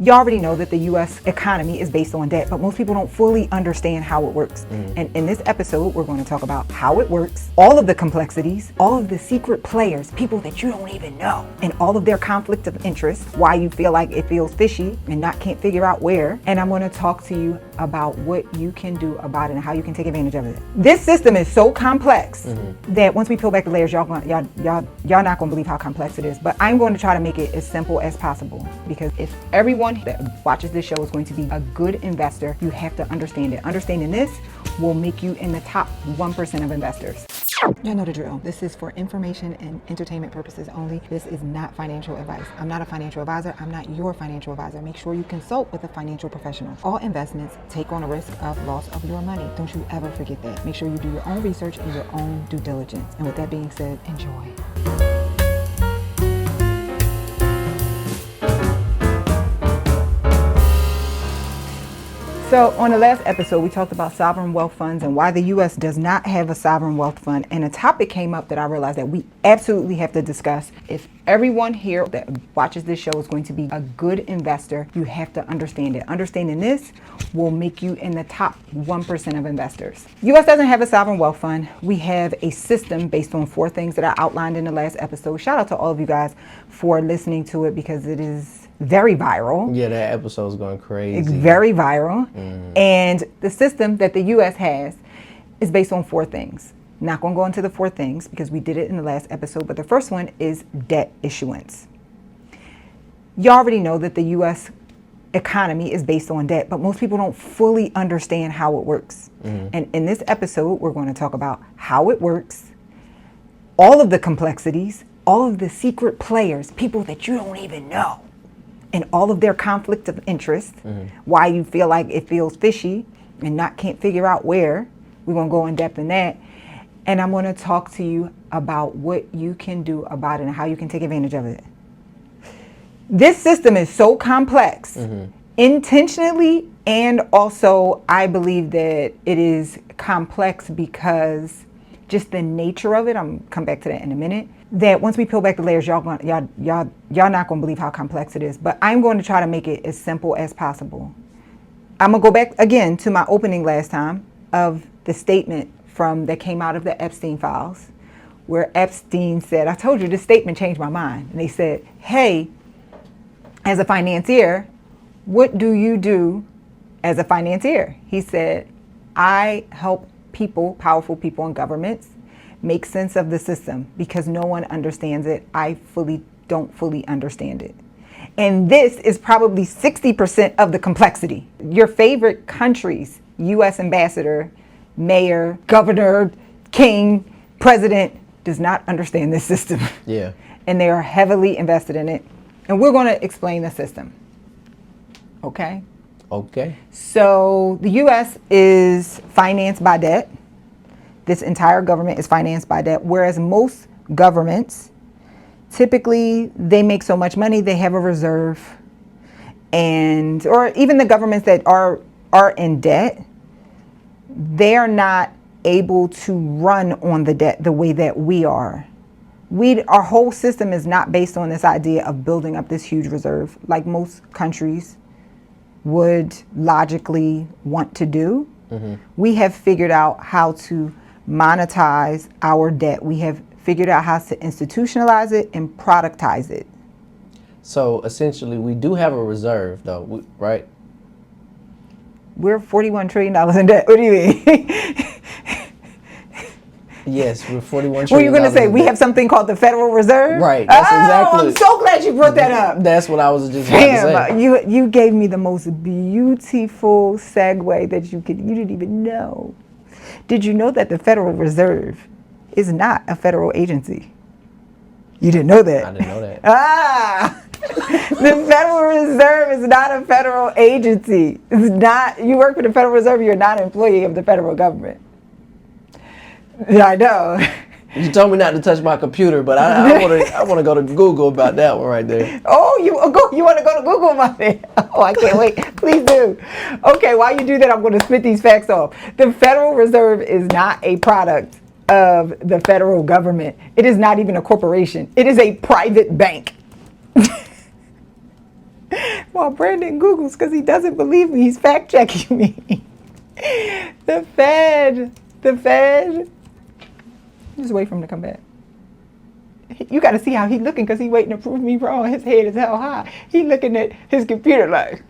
You already know that the U.S. economy is based on debt, but most people don't fully understand how it works. And in this episode, we're going to talk about how it works, all of the complexities, all of the secret players, people that you don't even know, and all of their conflict of interest, why you feel like it feels fishy and can't figure out where. And I'm going to talk to you about what you can do about it and how you can take advantage of it. This system is so complex that once we peel back the layers, y'all not going to believe how complex it is. But I'm going to try to make it as simple as possible, because if everyone that watches this show is going to be a good investor, you have to understand it. Understanding this will make you in the top 1% of investors. Y'all know the drill. This is for information and entertainment purposes only. This is not financial advice. I'm not a financial advisor. I'm not your financial advisor. Make sure you consult with a financial professional. All investments take on a risk of loss of your money. Don't you ever forget that. Make sure you do your own research and your own due diligence. And with that being said, enjoy. So on the last episode, we talked about sovereign wealth funds and why the U.S. does not have a sovereign wealth fund. And a topic came up that I realized that we absolutely have to discuss. If everyone here that watches this show is going to be a good investor, you have to understand it. Understanding this will make you in the top 1% of investors. U.S. doesn't have a sovereign wealth fund. We have a system based on 4 things that I outlined in the last episode. Shout out to all of you guys for listening to it, because it is very viral. Yeah, that episode's going crazy. It's very viral. And the system that the U.S. has is based on 4 things. Not going to go into the 4 things because we did it in the last episode, but the first one is debt issuance. You already know that the U.S. economy is based on debt, but most people don't fully understand how it works. And in this episode, we're going to talk about how it works, all of the complexities, all of the secret players, people that you don't even know, and all of their conflict of interest, why you feel like it feels fishy and can't figure out where. We're going to go in depth in that. And I'm going to talk to you about what you can do about it and how you can take advantage of it. This system is so complex, intentionally, and also I believe that it is complex because just the nature of it, I'm gonna come back to that in a minute, that once we peel back the layers, y'all not gonna believe how complex it is. But I'm going to try to make it as simple as possible. I'm gonna go back again to my opening last time of the statement that came out of the Epstein files, where Epstein said, I told you this statement changed my mind. And they said, hey, as a financier, what do you do as a financier? He said, I help people, powerful people in governments, make sense of the system because no one understands it. I don't fully understand it. And this is probably 60% of the complexity. Your favorite country's U.S. ambassador, mayor, governor, king, president does not understand this system. Yeah. And they are heavily invested in it. And we're going to explain the system. Okay? Okay. So the U.S. is financed by debt. This entire government is financed by debt, whereas most governments, typically they make so much money, they have a reserve. Or even the governments that are in debt, they are not able to run on the debt the way that we are. Our whole system is not based on this idea of building up this huge reserve like most countries would logically want to do. We have figured out how to monetize our debt. We have figured out how to institutionalize it and productize it. So essentially, we do have a reserve, though, right? We're $41 trillion in debt. What do you mean? Yes, we're $41 trillion. What are you going to say? We have something called the Federal Reserve? Right. That's exactly. I'm so glad you brought that up. That's what I was just about to say. You gave me the most beautiful segue that you didn't even know. Did you know that the Federal Reserve is not a federal agency? You didn't know that? I didn't know that. The Federal Reserve is not a federal agency. It's not. You work for the Federal Reserve, you're not an employee of the federal government. I know. You told me not to touch my computer, but I want to go to Google about that one right there. Oh, you want to go to Google about it? Oh, I can't wait. Please do. Okay, while you do that, I'm going to spit these facts off. The Federal Reserve is not a product of the federal government. It is not even a corporation. It is a private bank. Well, Brandon Googles because he doesn't believe me. He's fact checking me. The Fed. Just wait for him to come back. You got to see how he's looking because he's waiting to prove me wrong. His head is held high. He's looking at his computer like.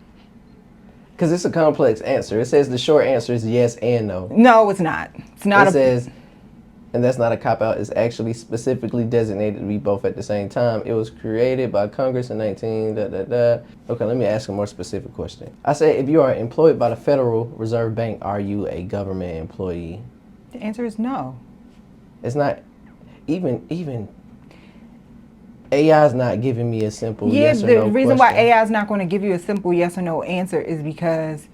Because it's a complex answer. It says the short answer is yes and no. No, it's not. It's not. It says, and that's not a cop-out, it's actually specifically designated to be both at the same time. It was created by Congress in 19... Okay, let me ask a more specific question. I say, if you are employed by the Federal Reserve Bank, are you a government employee? The answer is no. It's not... Even AI is not giving me a simple yes or no the reason why question. AI is not going to give you a simple yes or no answer is because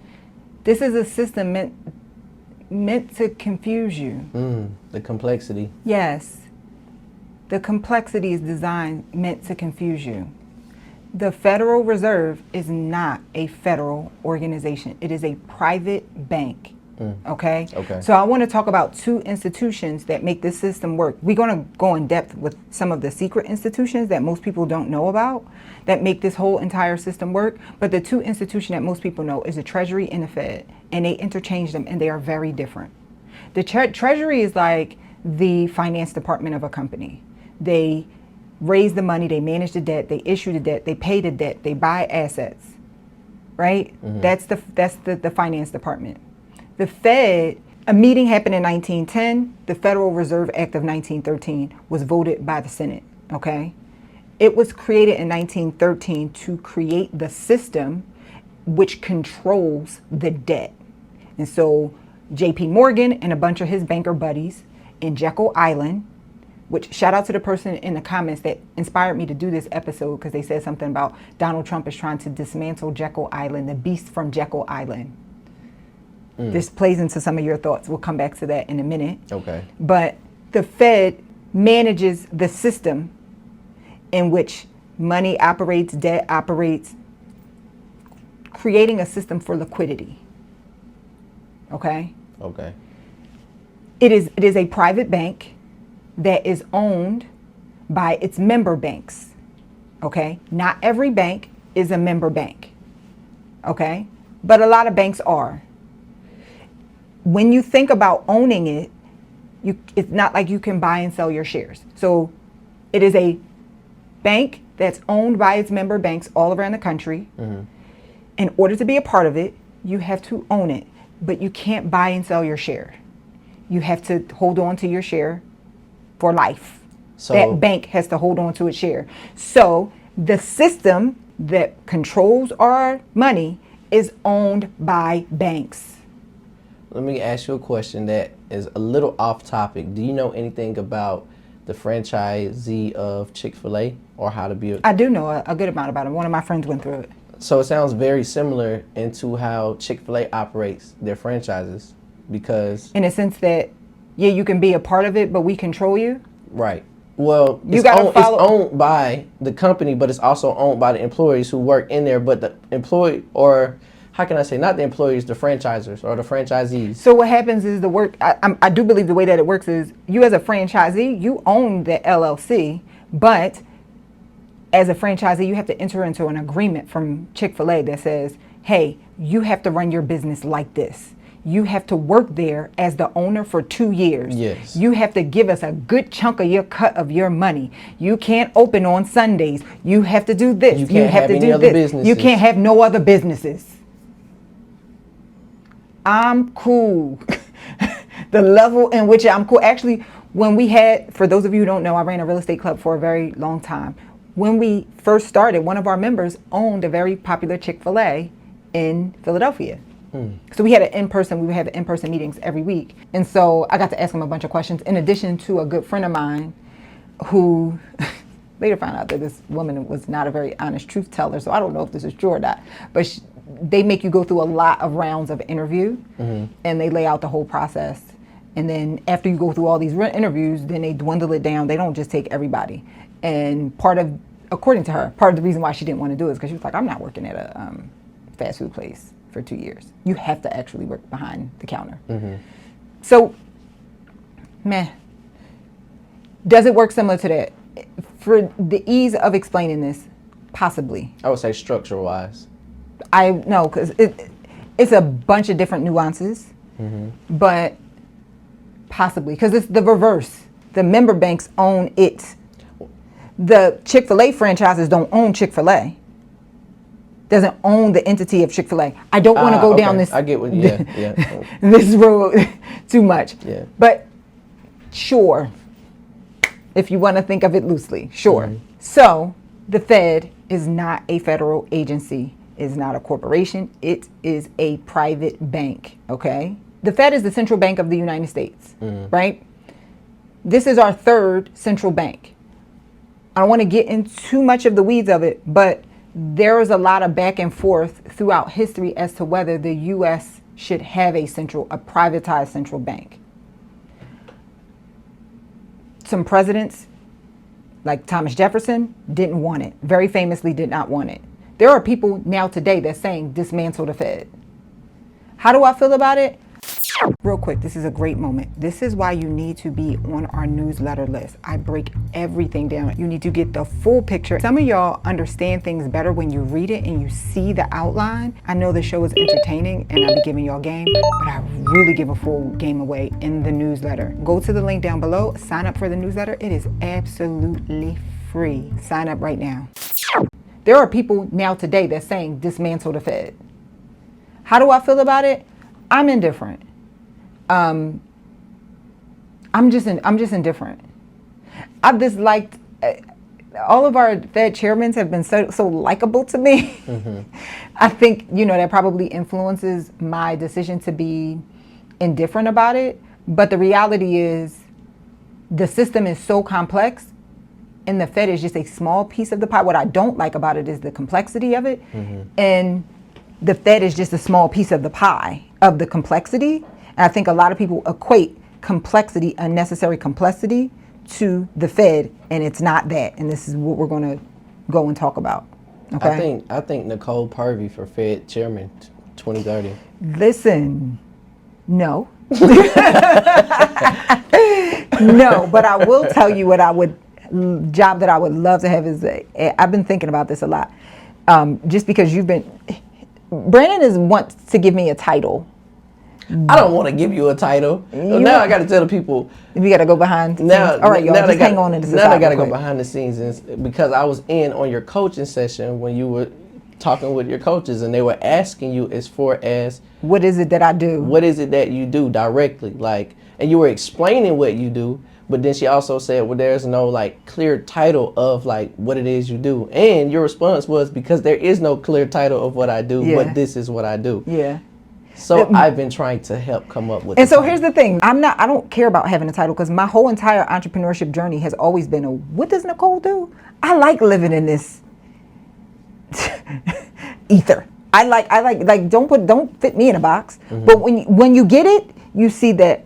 this is a system meant to confuse you. The complexity. Yes. The complexity is meant to confuse you. The Federal Reserve is not a federal organization. It is a private bank. Okay? So I want to talk about two institutions that make this system work. We're going to go in depth with some of the secret institutions that most people don't know about that make this whole entire system work. But the two institutions that most people know is the Treasury and the Fed. And they interchange them and they are very different. The Treasury is like the finance department of a company. They raise the money, they manage the debt, they issue the debt, they pay the debt, they buy assets. Right? That's the finance department. The Fed, a meeting happened in 1910. The Federal Reserve Act of 1913 was voted by the Senate, okay? It was created in 1913 to create the system which controls the debt. And so JP Morgan and a bunch of his banker buddies in Jekyll Island, which shout out to the person in the comments that inspired me to do this episode because they said something about Donald Trump is trying to dismantle Jekyll Island, the beast from Jekyll Island. This plays into some of your thoughts. We'll come back to that in a minute. Okay. But the Fed manages the system in which money operates, debt operates, creating a system for liquidity. Okay? Okay. It is a private bank that is owned by its member banks. Okay? Not every bank is a member bank. Okay? But a lot of banks are. When you think about owning it, it's not like you can buy and sell your shares. So it is a bank that's owned by its member banks all around the country. In order to be a part of it, you have to own it, but you can't buy and sell your share. You have to hold on to your share for life. So that bank has to hold on to its share. So the system that controls our money is owned by banks. Let me ask you a question that is a little off topic. Do you know anything about the franchisee of Chick-fil-A or how to be I do know a good amount about it. One of my friends went through it. So it sounds very similar into how Chick-fil-A operates their franchises because... In a sense that, yeah, you can be a part of it, but we control you? Right. Well, it's owned by the company, but it's also owned by the employees who work in there, but the employee or... How can I say, not the employees, the franchisors or the franchisees. So what happens is I do believe the way that it works is you as a franchisee, you own the LLC, but as a franchisee, you have to enter into an agreement from Chick-fil-A that says, hey, you have to run your business like this. You have to work there as the owner for 2 years. Yes. You have to give us a good chunk of your cut of your money. You can't open on Sundays. You have to do this. You can't have any other businesses. You can't have no other businesses. I'm cool. The level in which I'm cool. Actually, when we had, for those of you who don't know, I ran a real estate club for a very long time. When we first started, one of our members owned a very popular Chick-fil-A in Philadelphia. So we would have in-person meetings every week. And so I got to ask him a bunch of questions in addition to a good friend of mine who later found out that this woman was not a very honest truth teller. So I don't know if this is true or not, but they make you go through a lot of rounds of interview and they lay out the whole process. And then after you go through all these interviews, then they dwindle it down. They don't just take everybody. And according to her, part of the reason why she didn't want to do it is because she was like, I'm not working at a fast food place for 2 years. You have to actually work behind the counter. So, does it work similar to that? For the ease of explaining this, Possibly. I would say structure wise. I know, because it's a bunch of different nuances, but possibly, because it's the reverse. The member banks own it. The Chick-fil-A franchises don't own Chick-fil-A. Doesn't own the entity of Chick-fil-A. I don't want to go down this. I get what. Yeah. This road too much. Yeah. But sure, if you want to think of it loosely, sure. So the Fed is not a federal agency. Is not a corporation. It is a private bank. Okay. The Fed is the central bank of the United States, right? This is our third central bank. I don't want to get into too much of the weeds of it, but there is a lot of back and forth throughout history as to whether the U.S. should have a privatized central bank. Some presidents, like Thomas Jefferson, didn't want it. Very famously did not want it. There are people now today that's saying dismantle the Fed. How do I feel about it? Real quick, this is a great moment. This is why you need to be on our newsletter list. I break everything down. You need to get the full picture. Some of y'all understand things better when you read it and you see the outline. I know the show is entertaining and I be giving y'all game, but I really give a full game away in the newsletter. Go to the link down below, sign up for the newsletter. It is absolutely free. Sign up right now. There are people now today that's saying dismantle the Fed. How do I feel about it? I'm indifferent. I'm just indifferent. I've disliked all of our Fed chairmen have been so likable to me. I think that probably influences my decision to be indifferent about it. But the reality is, the system is so complex, and the Fed is just a small piece of the pie. What I don't like about it is the complexity of it, and the Fed is just a small piece of the pie of the complexity. And I think a lot of people equate complexity, unnecessary complexity, to the Fed, and it's not that. And this is what we're going to go and talk about. Okay. I think Nicole Purvy for Fed Chairman 2030. Listen, no. No, but I will tell you what job that I would love to have is I've been thinking about this a lot. Just because Brandon wants to give me a title. I don't want to give you a title. Now I got to tell the people. We got to go behind the scenes. All right, y'all, just hang on to this. Now I got to go behind the scenes because I was in on your coaching session when you were talking with your coaches and they were asking you as far as what is it that I do? What is it that you do directly? And you were explaining what you do, but then she also said, well, there's no clear title of what it is you do. And your response was, because there is no clear title of what I do, but this is what I do. Yeah. So I've been trying to help come up with. And so here's the thing: I don't care about having a title because my whole entire entrepreneurship journey has always been what does Nicole do? I like living in this ether. I like don't fit me in a box. But when you get it, you see that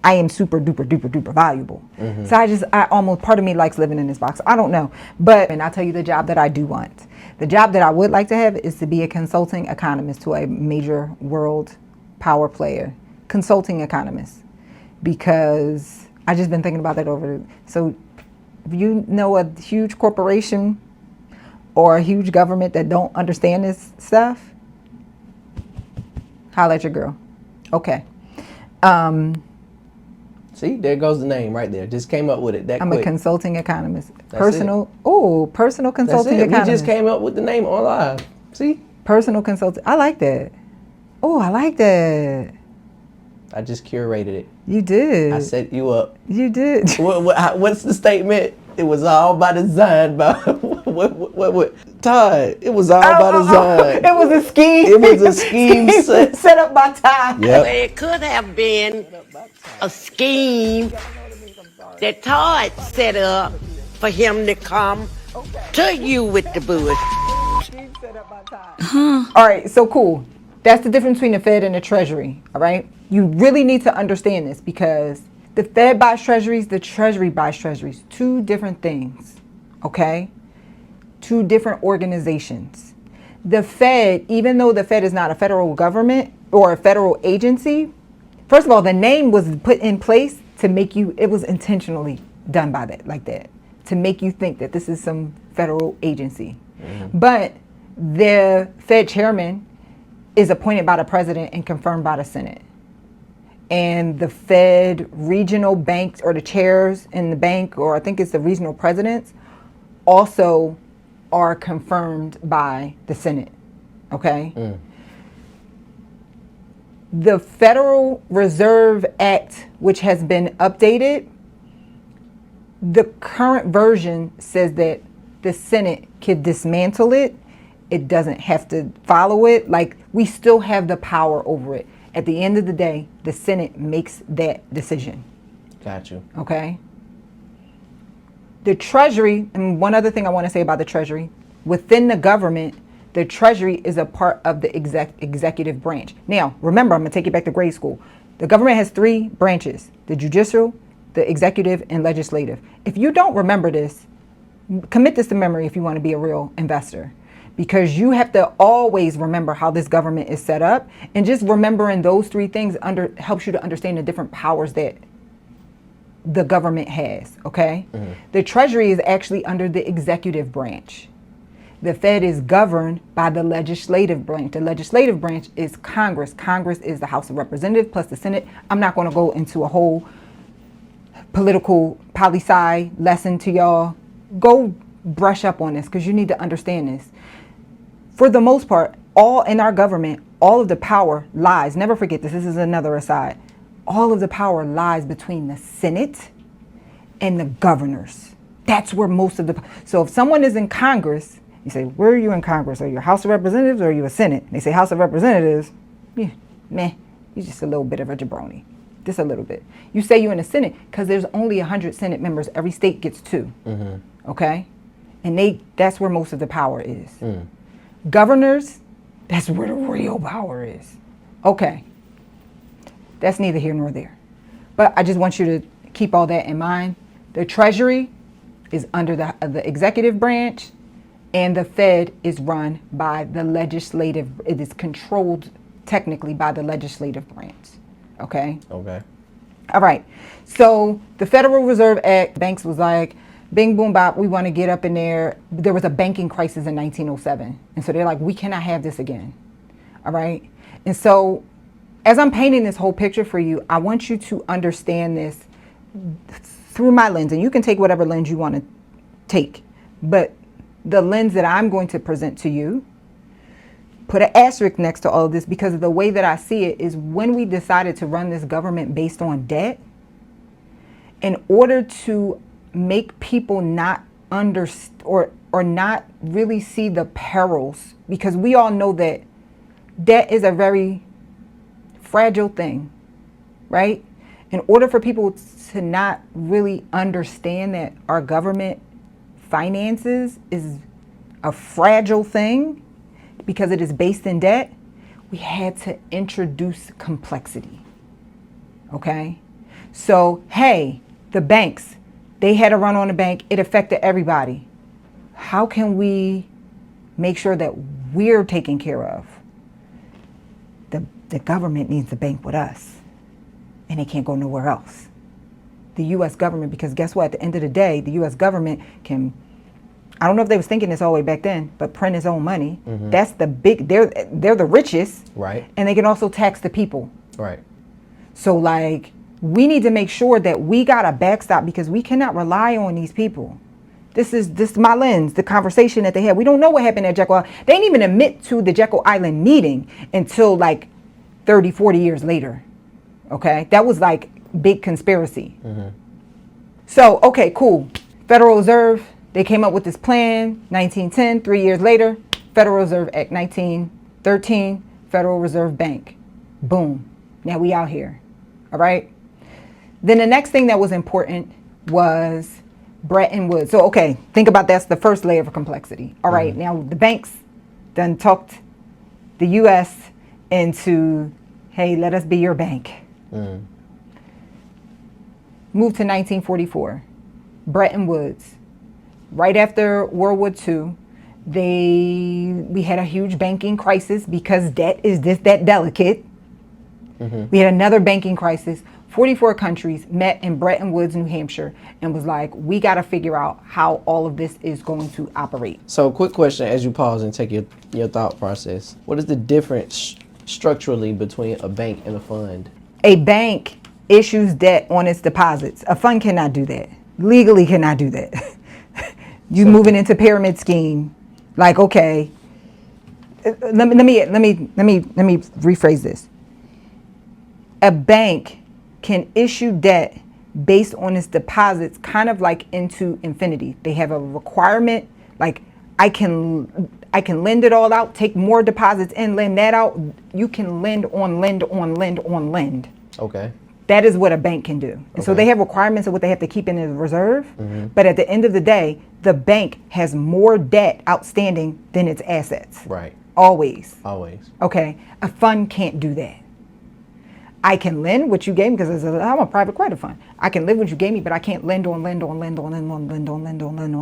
I am super duper duper duper valuable. So I almost, part of me likes living in this box. I don't know, and I'll tell you the job that I do want. The job that I would like to have is to be a consulting economist to a major world power player, consulting economist, because I just been thinking about that so if you know a huge corporation or a huge government that don't understand this stuff, holla at your girl. Okay. See, there goes the name right there. Just came up with it that I'm quick. a consulting economist. That's personal consulting That's it. economist. We just came up with the name on live. See? Personal consulting. I like that. Oh, I like that. I just curated it. You did. I set you up. You did. What's the statement? It was all by design. What? Todd, it was all by design. It was a scheme. It was a scheme set up by Todd. Yep. Well, it could have been a scheme that Todd set up for him to come to you with the bush. All right, so cool. That's the difference between the Fed and the Treasury, all right? You really need to understand this because the Fed buys treasuries, the Treasury buys treasuries. Two different things, okay? Two different organizations. The Fed, even though the Fed is not a federal government or a federal agency, first of all, the name was put in place to make it was intentionally done by that, to make you think that this is some federal agency. But the Fed chairman is appointed by the president and confirmed by the Senate. And the Fed regional banks, or the chairs in the bank, or I think it's the regional presidents, also are confirmed by the Senate. Okay? The Federal Reserve Act, which has been updated, the current version says that the Senate can dismantle it. It doesn't have to follow it. Like, we still have the power over it. At the end of the day, the Senate makes that decision. Got you. Okay? The Treasury, and one other thing I want to say about the Treasury, within the government, the Treasury is a part of the executive branch. Now, remember, I'm going to take you back to grade school. The government has 3 branches: the judicial, the executive, and legislative. If you don't remember this, commit this to memory if you want to be a real investor, because you have to always remember how this government is set up, and just remembering those 3 things helps you to understand the different powers that the government has. Okay? The Treasury is actually under the executive branch. The Fed is governed by the legislative branch. The legislative branch is Congress. Congress is the House of Representatives plus the Senate. I'm not going to go into a whole political poli-sci lesson to y'all. Go brush up on this, because you need to understand this. For the most part, all in our government, all of the power lies, never forget this, this is another aside, all of the power lies between the Senate and the governors. That's where most of the, so if someone is in Congress, you say, where are you in Congress? Are you a House of Representatives or are you a Senate? They say House of Representatives, yeah, meh, you're just a little bit of a jabroni. Just a little bit. You say you're in the Senate because there's only 100 Senate members. Every state gets 2. Okay? And that's where most of the power is. Governors, that's where the real power is. Okay. That's neither here nor there. But I just want you to keep all that in mind. The Treasury is under the executive branch, and the Fed is run by the legislative. It is controlled technically by the legislative branch. Okay? Okay. All right. So the Federal Reserve Act, banks was like, bing, boom, bop, we want to get up in there. There was a banking crisis in 1907. And so they're like, we cannot have this again. All right. And so as I'm painting this whole picture for you, I want you to understand this through my lens. And you can take whatever lens you want to take. But the lens that I'm going to present to you, put an asterisk next to all of this, because of the way that I see it is, when we decided to run this government based on debt, in order to make people not understand or not really see the perils, because we all know that debt is a very fragile thing, right? In order for people to not really understand that our government finances is a fragile thing because it is based in debt, we had to introduce complexity. Okay? So, hey, the banks, they had a run on the bank. It affected everybody. How can we make sure that we're taken care of? The government needs to bank with us, and they can't go nowhere else. The U.S. government, because guess what? At the end of the day, the U.S. government can, I don't know if they was thinking this all the way back then, but print its own money. That's the big, they're the richest. Right. And they can also tax the people. Right. So, like, we need to make sure that we got a backstop, because we cannot rely on these people. This is my lens, the conversation that they had. We don't know what happened at Jekyll Island. They didn't even admit to the Jekyll Island meeting until like 30, 40 years later. Okay? That was like big conspiracy. So, okay, cool. Federal Reserve, they came up with this plan, 1910, 3 years later, Federal Reserve Act, 1913, Federal Reserve Bank. Boom. Now we out here. All right? Then the next thing that was important was Bretton Woods. So, okay, think about that's the first layer of complexity. All right, now the banks done talked the U.S. into, hey, let us be your bank. Moved to 1944, Bretton Woods. Right after World War II, we had a huge banking crisis because debt is that delicate. We had another banking crisis 44 countries met in Bretton Woods, New Hampshire, and was like, we got to figure out how all of this is going to operate. So, quick question as you pause and take your thought process. What is the difference structurally between a bank and a fund? A bank issues debt on its deposits. A fund cannot do that. Legally cannot do that. You moving into pyramid scheme. Like, okay, let me rephrase this. A bank can issue debt based on its deposits, kind of like into infinity. They have a requirement, like I can lend it all out, take more deposits and lend that out. You can lend on lend on lend on lend. Okay. That is what a bank can do. And so they have requirements of what they have to keep in the reserve. But at the end of the day, the bank has more debt outstanding than its assets. Right. Always. Always. Okay. A fund can't do that. I can lend what you gave me because I'm a private credit fund. I can lend what you gave me, but I can't lend on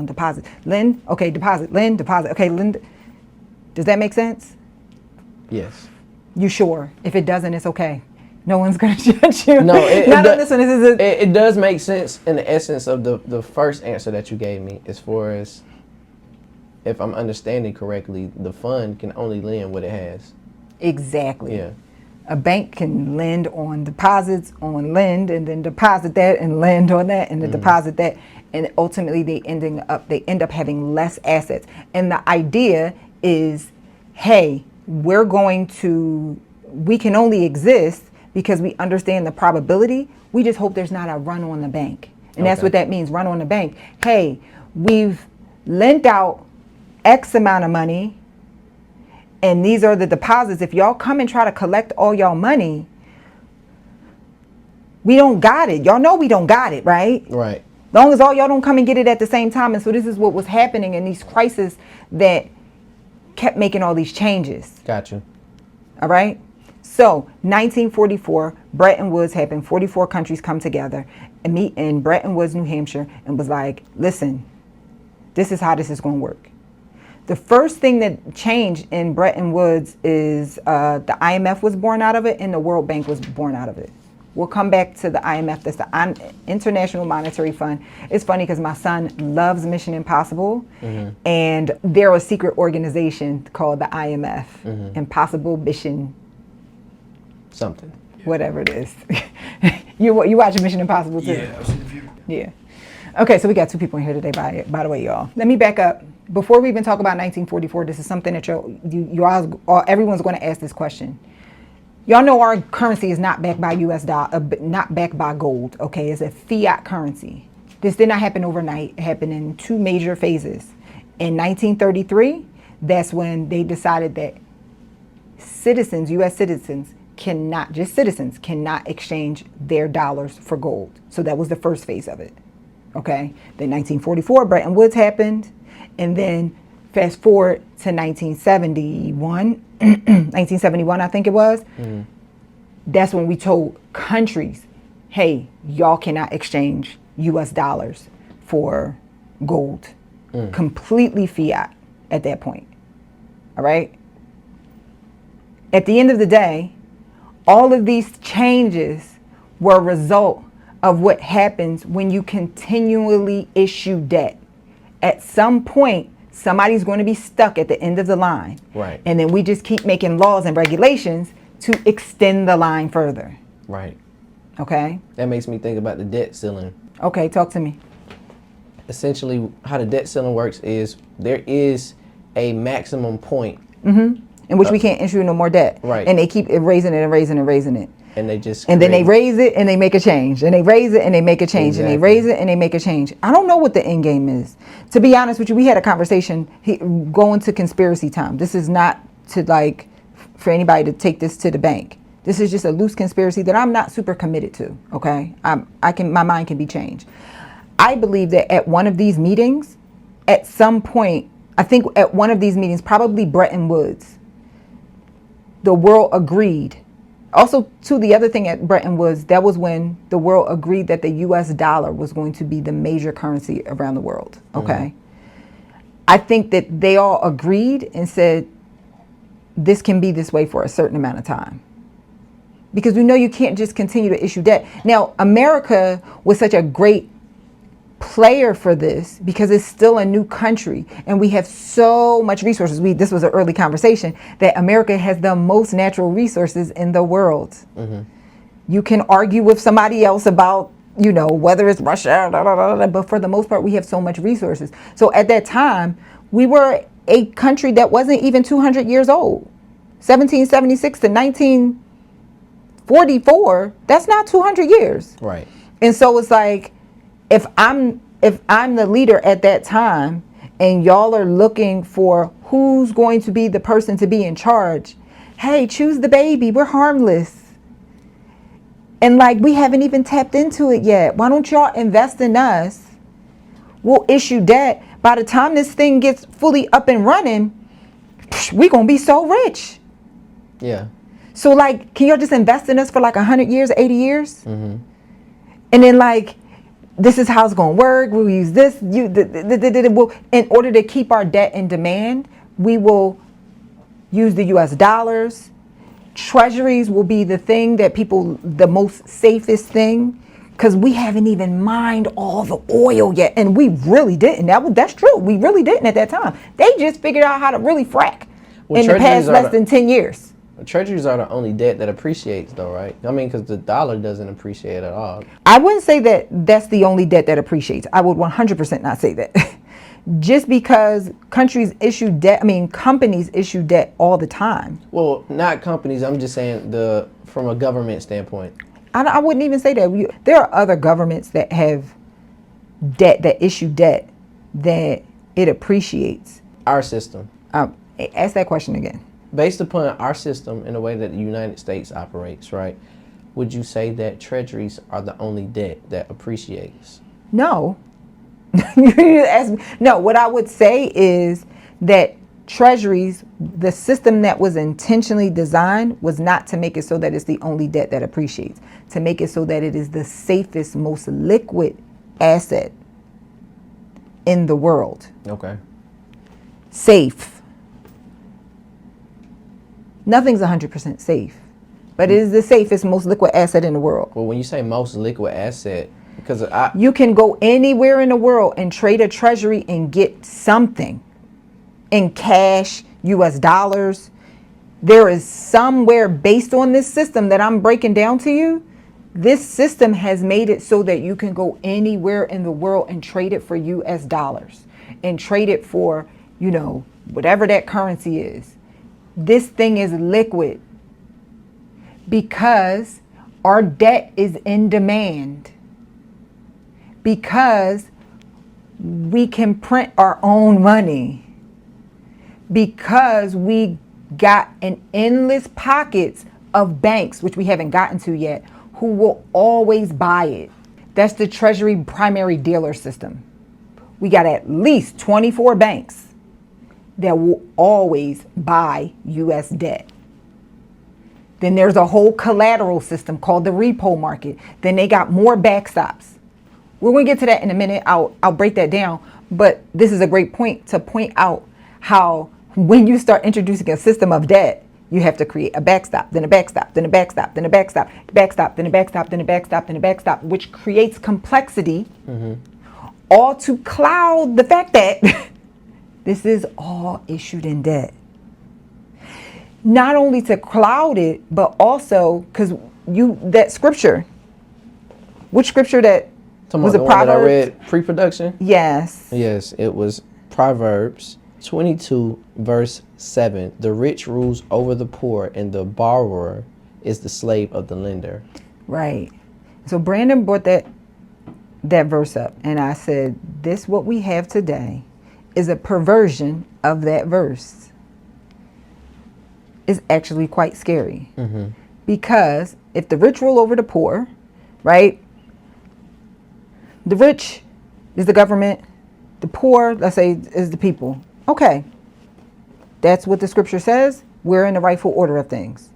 deposit. Lend, okay, deposit, lend, deposit, okay, lend. Does that make sense? Yes. You sure? If it doesn't, it's okay. No one's going to judge you. No, it does make sense in the essence of the first answer that you gave me, as far as, if I'm understanding correctly, the fund can only lend what it has. Exactly. Yeah. A bank can lend on deposits, on lend, and then deposit that and lend on that and then deposit that. And ultimately they end up having less assets. And the idea is, hey, we can only exist because we understand the probability. We just hope there's not a run on the bank. And that's what that means, run on the bank. Hey, we've lent out X amount of money, and these are the deposits. If y'all come and try to collect all y'all money, we don't got it. Y'all know we don't got it, right? Right. As long as all y'all don't come and get it at the same time. And so this is what was happening in these crises that kept making all these changes. Got you. All right. So 1944, Bretton Woods happened. 44 countries come together and meet in Bretton Woods, New Hampshire, and was like, listen, this is how this is going to work. The first thing that changed in Bretton Woods is the IMF was born out of it and the World Bank was born out of it. We'll come back to the IMF. That's the International Monetary Fund. It's funny because my son loves Mission Impossible, and they're a secret organization called the IMF, Impossible Mission something. Whatever it is. You watch Mission Impossible too? Yeah, I've seen a few. Yeah. Okay, so we got two people in here today, by the way, y'all. Let me back up. Before we even talk about 1944, this is something that everyone's going to ask this question. Y'all know our currency is not backed by US dollar, not backed by gold. Okay, it's a fiat currency. This did not happen overnight. It happened in two major phases. In 1933, that's when they decided that citizens, US citizens, cannot exchange their dollars for gold. So that was the first phase of it. Okay. Then 1944, Bretton Woods happened. And then fast forward to 1971, 1971, I think it was. That's when we told countries, hey, y'all cannot exchange US dollars for gold. Completely fiat at that point. All right. At the end of the day, all of these changes were a result of what happens when you continually issue debt. At some point, somebody's going to be stuck at the end of the line. Right. And then we just keep making laws and regulations to extend the line further. Right. Okay? That makes me think about the debt ceiling. Okay, talk to me. Essentially, how the debt ceiling works is there is a maximum point In which we can't issue no more debt. Right. And they keep raising it and raising and raising it. And they just then they raise it and they make a change. And they raise it and they make a change. And they raise it and they make a change. I don't know what the end game is. To be honest with you, we had a conversation going to conspiracy time. This is not to for anybody to take this to the bank. This is just a loose conspiracy that I'm not super committed to. Okay. My mind can be changed. I believe that at one of these meetings, at some point, I think at one of these meetings, probably Bretton Woods, the world agreed. Also, too, the other thing at Bretton Woods, that was when the world agreed that the US dollar was going to be the major currency around the world. Okay. I think that they all agreed and said, this can be this way for a certain amount of time. because we know you can't just continue to issue debt. Now, America was such a great player for this because it's still a new country and we have so much resources. This was an early conversation that America has the most natural resources in the world. You can argue with somebody else about, whether it's Russia, but for the most part, we have so much resources. So at that time, we were a country that wasn't even 200 years old. 1776 to 1944, that's not 200 years. Right. And so it's like, if I'm the leader at that time and y'all are looking for who's going to be the person to be in charge, hey, choose the baby. We're harmless. And like, we haven't even tapped into it yet. Why don't y'all invest in us? We'll issue debt. By the time this thing gets fully up and running, we're going to be so rich. Yeah. So like, can y'all just invest in us for like 100 years, 80 years? And then like, this is how it's going to work. We'll use this. In order to keep our debt in demand, we will use the US dollars. Treasuries will be the thing that the most safest thing, because we haven't even mined all the oil yet. And we really didn't. That's true. We really didn't at that time. They just figured out how to really frack in the past less than 10 years. Treasuries are the only debt that appreciates, though, right? I mean, because the dollar doesn't appreciate at all. I wouldn't say that that's the only debt that appreciates. I would 100% not say that. Just because companies issue debt all the time. Well, not companies. I'm just saying from a government standpoint. I wouldn't even say that. There are other governments that have debt, that issue debt, that it appreciates. Our system. Ask that question again. Based upon our system and the way that the United States operates, right, would you say that treasuries are the only debt that appreciates? No. No, what I would say is that treasuries, the system that was intentionally designed was not to make it so that it's the only debt that appreciates, to make it so that it is the safest, most liquid asset in the world. Okay. Safe. Nothing's 100% safe, but it is the safest, most liquid asset in the world. Well, when you say most liquid asset, because you can go anywhere in the world and trade a treasury and get something in cash, US dollars. There is somewhere based on this system that I'm breaking down to you. This system has made it so that you can go anywhere in the world and trade it for US dollars and trade it for, whatever that currency is. This thing is liquid because our debt is in demand, because we can print our own money, because we got an endless pockets of banks, which we haven't gotten to yet, who will always buy it. That's the Treasury primary dealer system. We got at least 24 banks that will always buy US debt. Then there's a whole collateral system called the repo market. Then they got more backstops. We're going to get to that in a minute. I'll break that down. But this is a great point to point out how when you start introducing a system of debt, you have to create a backstop, then a backstop, then a backstop, then a backstop, backstop, then a backstop, then a backstop, then a backstop, which creates complexity, all to cloud the fact that this is all issued in debt. Not only to cloud it, but also because that scripture, which scripture that was the a one that I Proverbs? read pre-production? Yes. Yes, it was Proverbs 22 verse 7. The rich rules over the poor, and the borrower is the slave of the lender. Right. So Brandon brought that verse up, and I said, this what we have today is a perversion of that verse. It's actually quite scary. Because if the rich rule over the poor, right? The rich is the government, the poor, let's say, is the people. Okay. That's what the scripture says. We're in the rightful order of things.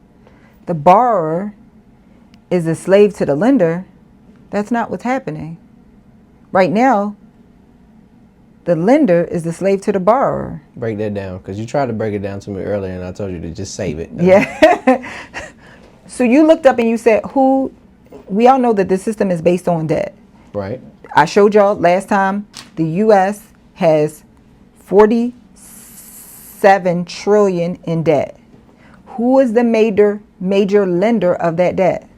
The borrower is a slave to the lender. That's not what's happening. Right now, the lender is the slave to the borrower. Break that down, because you tried to break it down to me earlier, and I told you to just save it. Yeah. So you looked up and you said, who? We all know that the system is based on debt. Right. I showed y'all last time the U.S. has 47 trillion in debt. Who is the major lender of that debt?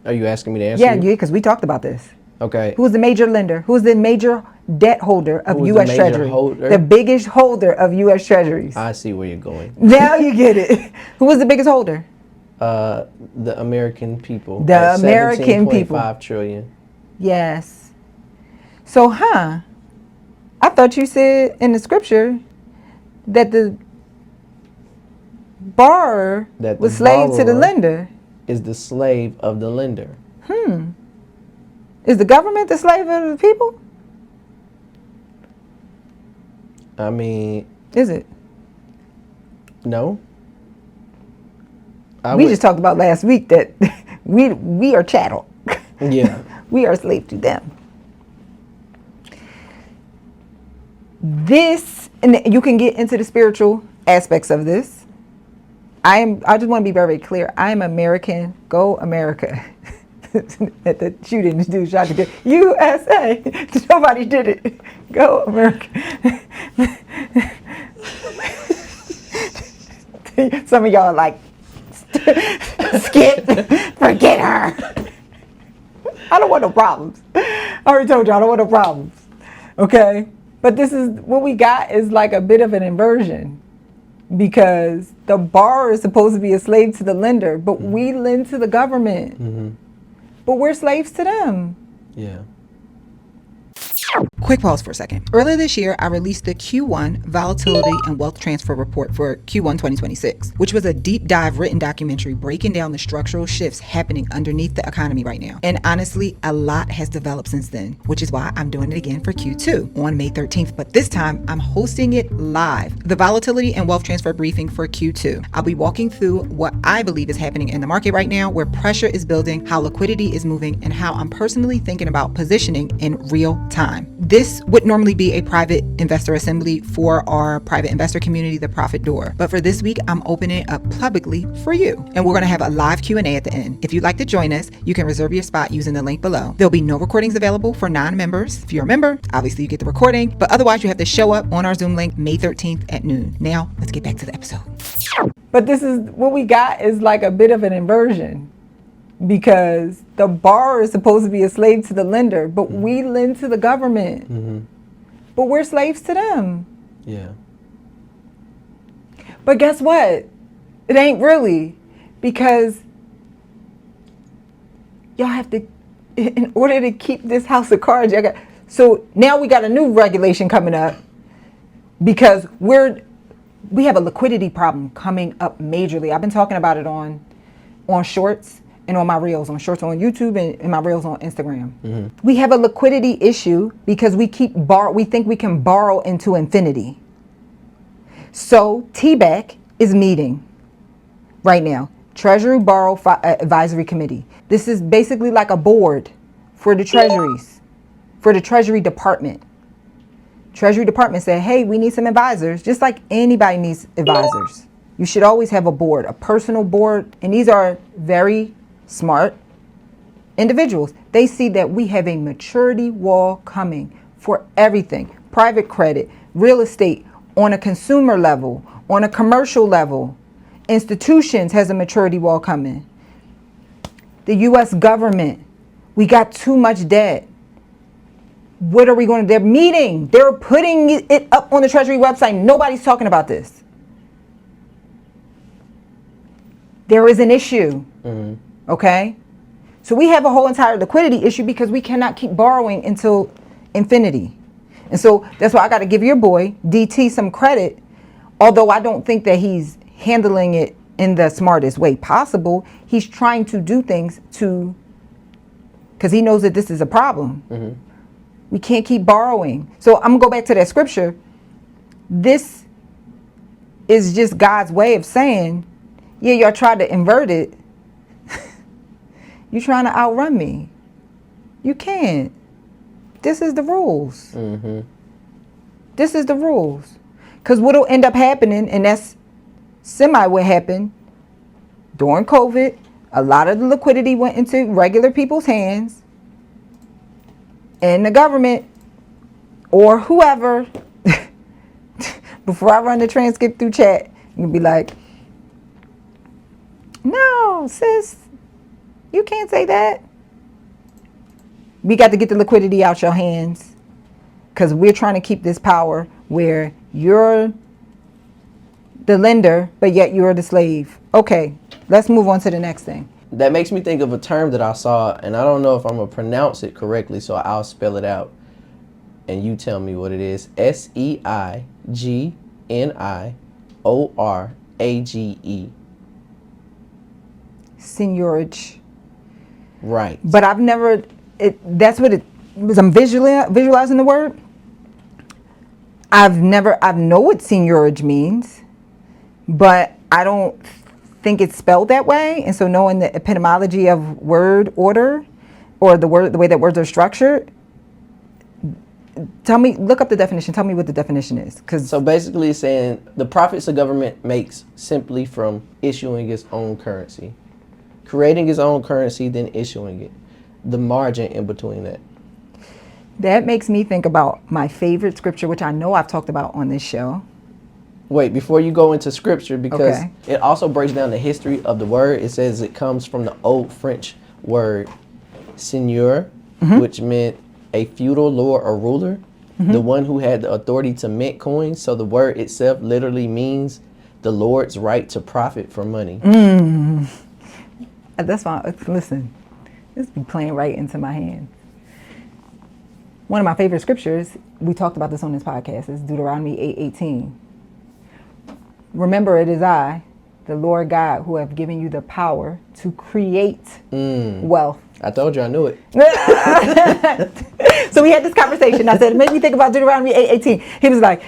Are you asking me to answer? Yeah, because we talked about this. Okay. Who's the major lender? Who's the major debt holder of Who's U.S. the major Treasury? holder? The biggest holder of U.S. Treasuries. I see where you're going. Now you get it. Who was the biggest holder? The American people. The at American people. 17.5 trillion. Yes. So, I thought you said in the scripture that the borrower was slave to the lender. Is the slave of the lender. Is the government the slave of the people? I mean, Is it? no. We just talked about last week that we are chattel. Yeah. We are slave to them. This, and you can get into the spiritual aspects of this. I just want to be very clear. I am American. Go America. At the shooting, this dude shot the USA. Nobody did it. Go America. Some of y'all are like, skip, forget her. I don't want no problems. I already told you I don't want no problems. Okay? But this is what we got is like a bit of an inversion, because the borrower is supposed to be a slave to the lender, but we lend to the government. But we're slaves to them. Yeah. Quick pause for a second. Earlier this year, I released the Q1 Volatility and Wealth Transfer Report for Q1 2026, which was a deep dive written documentary breaking down the structural shifts happening underneath the economy right now. And honestly, a lot has developed since then, which is why I'm doing it again for Q2 on May 13th. But this time, I'm hosting it live. The Volatility and Wealth Transfer Briefing for Q2. I'll be walking through what I believe is happening in the market right now, where pressure is building, how liquidity is moving, and how I'm personally thinking about positioning in real time. This would normally be a private investor assembly for our private investor community, the Profit Door. But for this week, I'm opening it up publicly for you. And we're going to have a live Q&A at the end. If you'd like to join us, you can reserve your spot using the link below. There'll be no recordings available for non-members. If you're a member, obviously you get the recording, but otherwise you have to show up on our Zoom link May 13th at noon. Now, let's get back to the episode. But this is what we got is like a bit of an inversion, because the borrower is supposed to be a slave to the lender, but we lend to the government. But we're slaves to them. Yeah. But guess what? It ain't really, because y'all have to, in order to keep this house of cards, so now we got a new regulation coming up, because we have a liquidity problem coming up majorly. I've been talking about it on shorts and on my reels, on shorts on YouTube and in my reels on Instagram. We have a liquidity issue because we think we can borrow into infinity. So TBAC is meeting right now. Treasury Borrow Advisory Committee. This is basically like a board for the treasuries, for the Treasury Department. Treasury Department said, hey, we need some advisors, just like anybody needs advisors. You should always have a board, a personal board, and these are very smart individuals. They see that we have a maturity wall coming for everything. Private credit, real estate, on a consumer level, on a commercial level. Institutions has a maturity wall coming. The U.S. government, we got too much debt. What are we going to do? They're meeting. They're putting it up on the Treasury website. Nobody's talking about this. There is an issue. Okay? So we have a whole entire liquidity issue because we cannot keep borrowing until infinity. And so that's why I got to give your boy, DT, some credit. Although I don't think that he's handling it in the smartest way possible. He's trying to do things because he knows that this is a problem. We can't keep borrowing. So I'm going to go back to that scripture. This is just God's way of saying, yeah, y'all tried to invert it. You're trying to outrun me. You can't. This is the rules. This is the rules. Because what will end up happening, and that's semi what happened, during COVID, a lot of the liquidity went into regular people's hands, and the government or whoever, before I run the transcript through chat, you'll be like, no, sis, you can't say that. We got to get the liquidity out your hands because we're trying to keep this power where you're the lender, but yet you're the slave. Okay, let's move on to the next thing. That makes me think of a term that I saw, and I don't know if I'm going to pronounce it correctly, so I'll spell it out. And you tell me what it is. SEIGNIORAGE. Seigniorage. Right. But I've never, that's what it was. I'm visualizing the word. I know what seigniorage means, but I don't think it's spelled that way. And so knowing the etymology of word order or the way that words are structured, look up the definition. Tell me what the definition is. So basically it's saying the profits a government makes simply from issuing its own currency. Creating its own currency, then issuing it. The margin in between that. That makes me think about my favorite scripture, which I know I've talked about on this show. Wait, before you go into scripture, because Okay. it also breaks down the history of the word. It says it comes from the old French word seigneur, which meant a feudal lord or ruler, the one who had the authority to mint coins. So the word itself literally means the Lord's right to profit from money. That's fine. Listen, this be playing right into my hand. One of my favorite scriptures, we talked about this on this podcast, is Deuteronomy 8:18. Remember, it is I, the Lord God, who have given you the power to create wealth. I told you I knew it. So we had this conversation. I said, it made me think about Deuteronomy 8:18. He was like,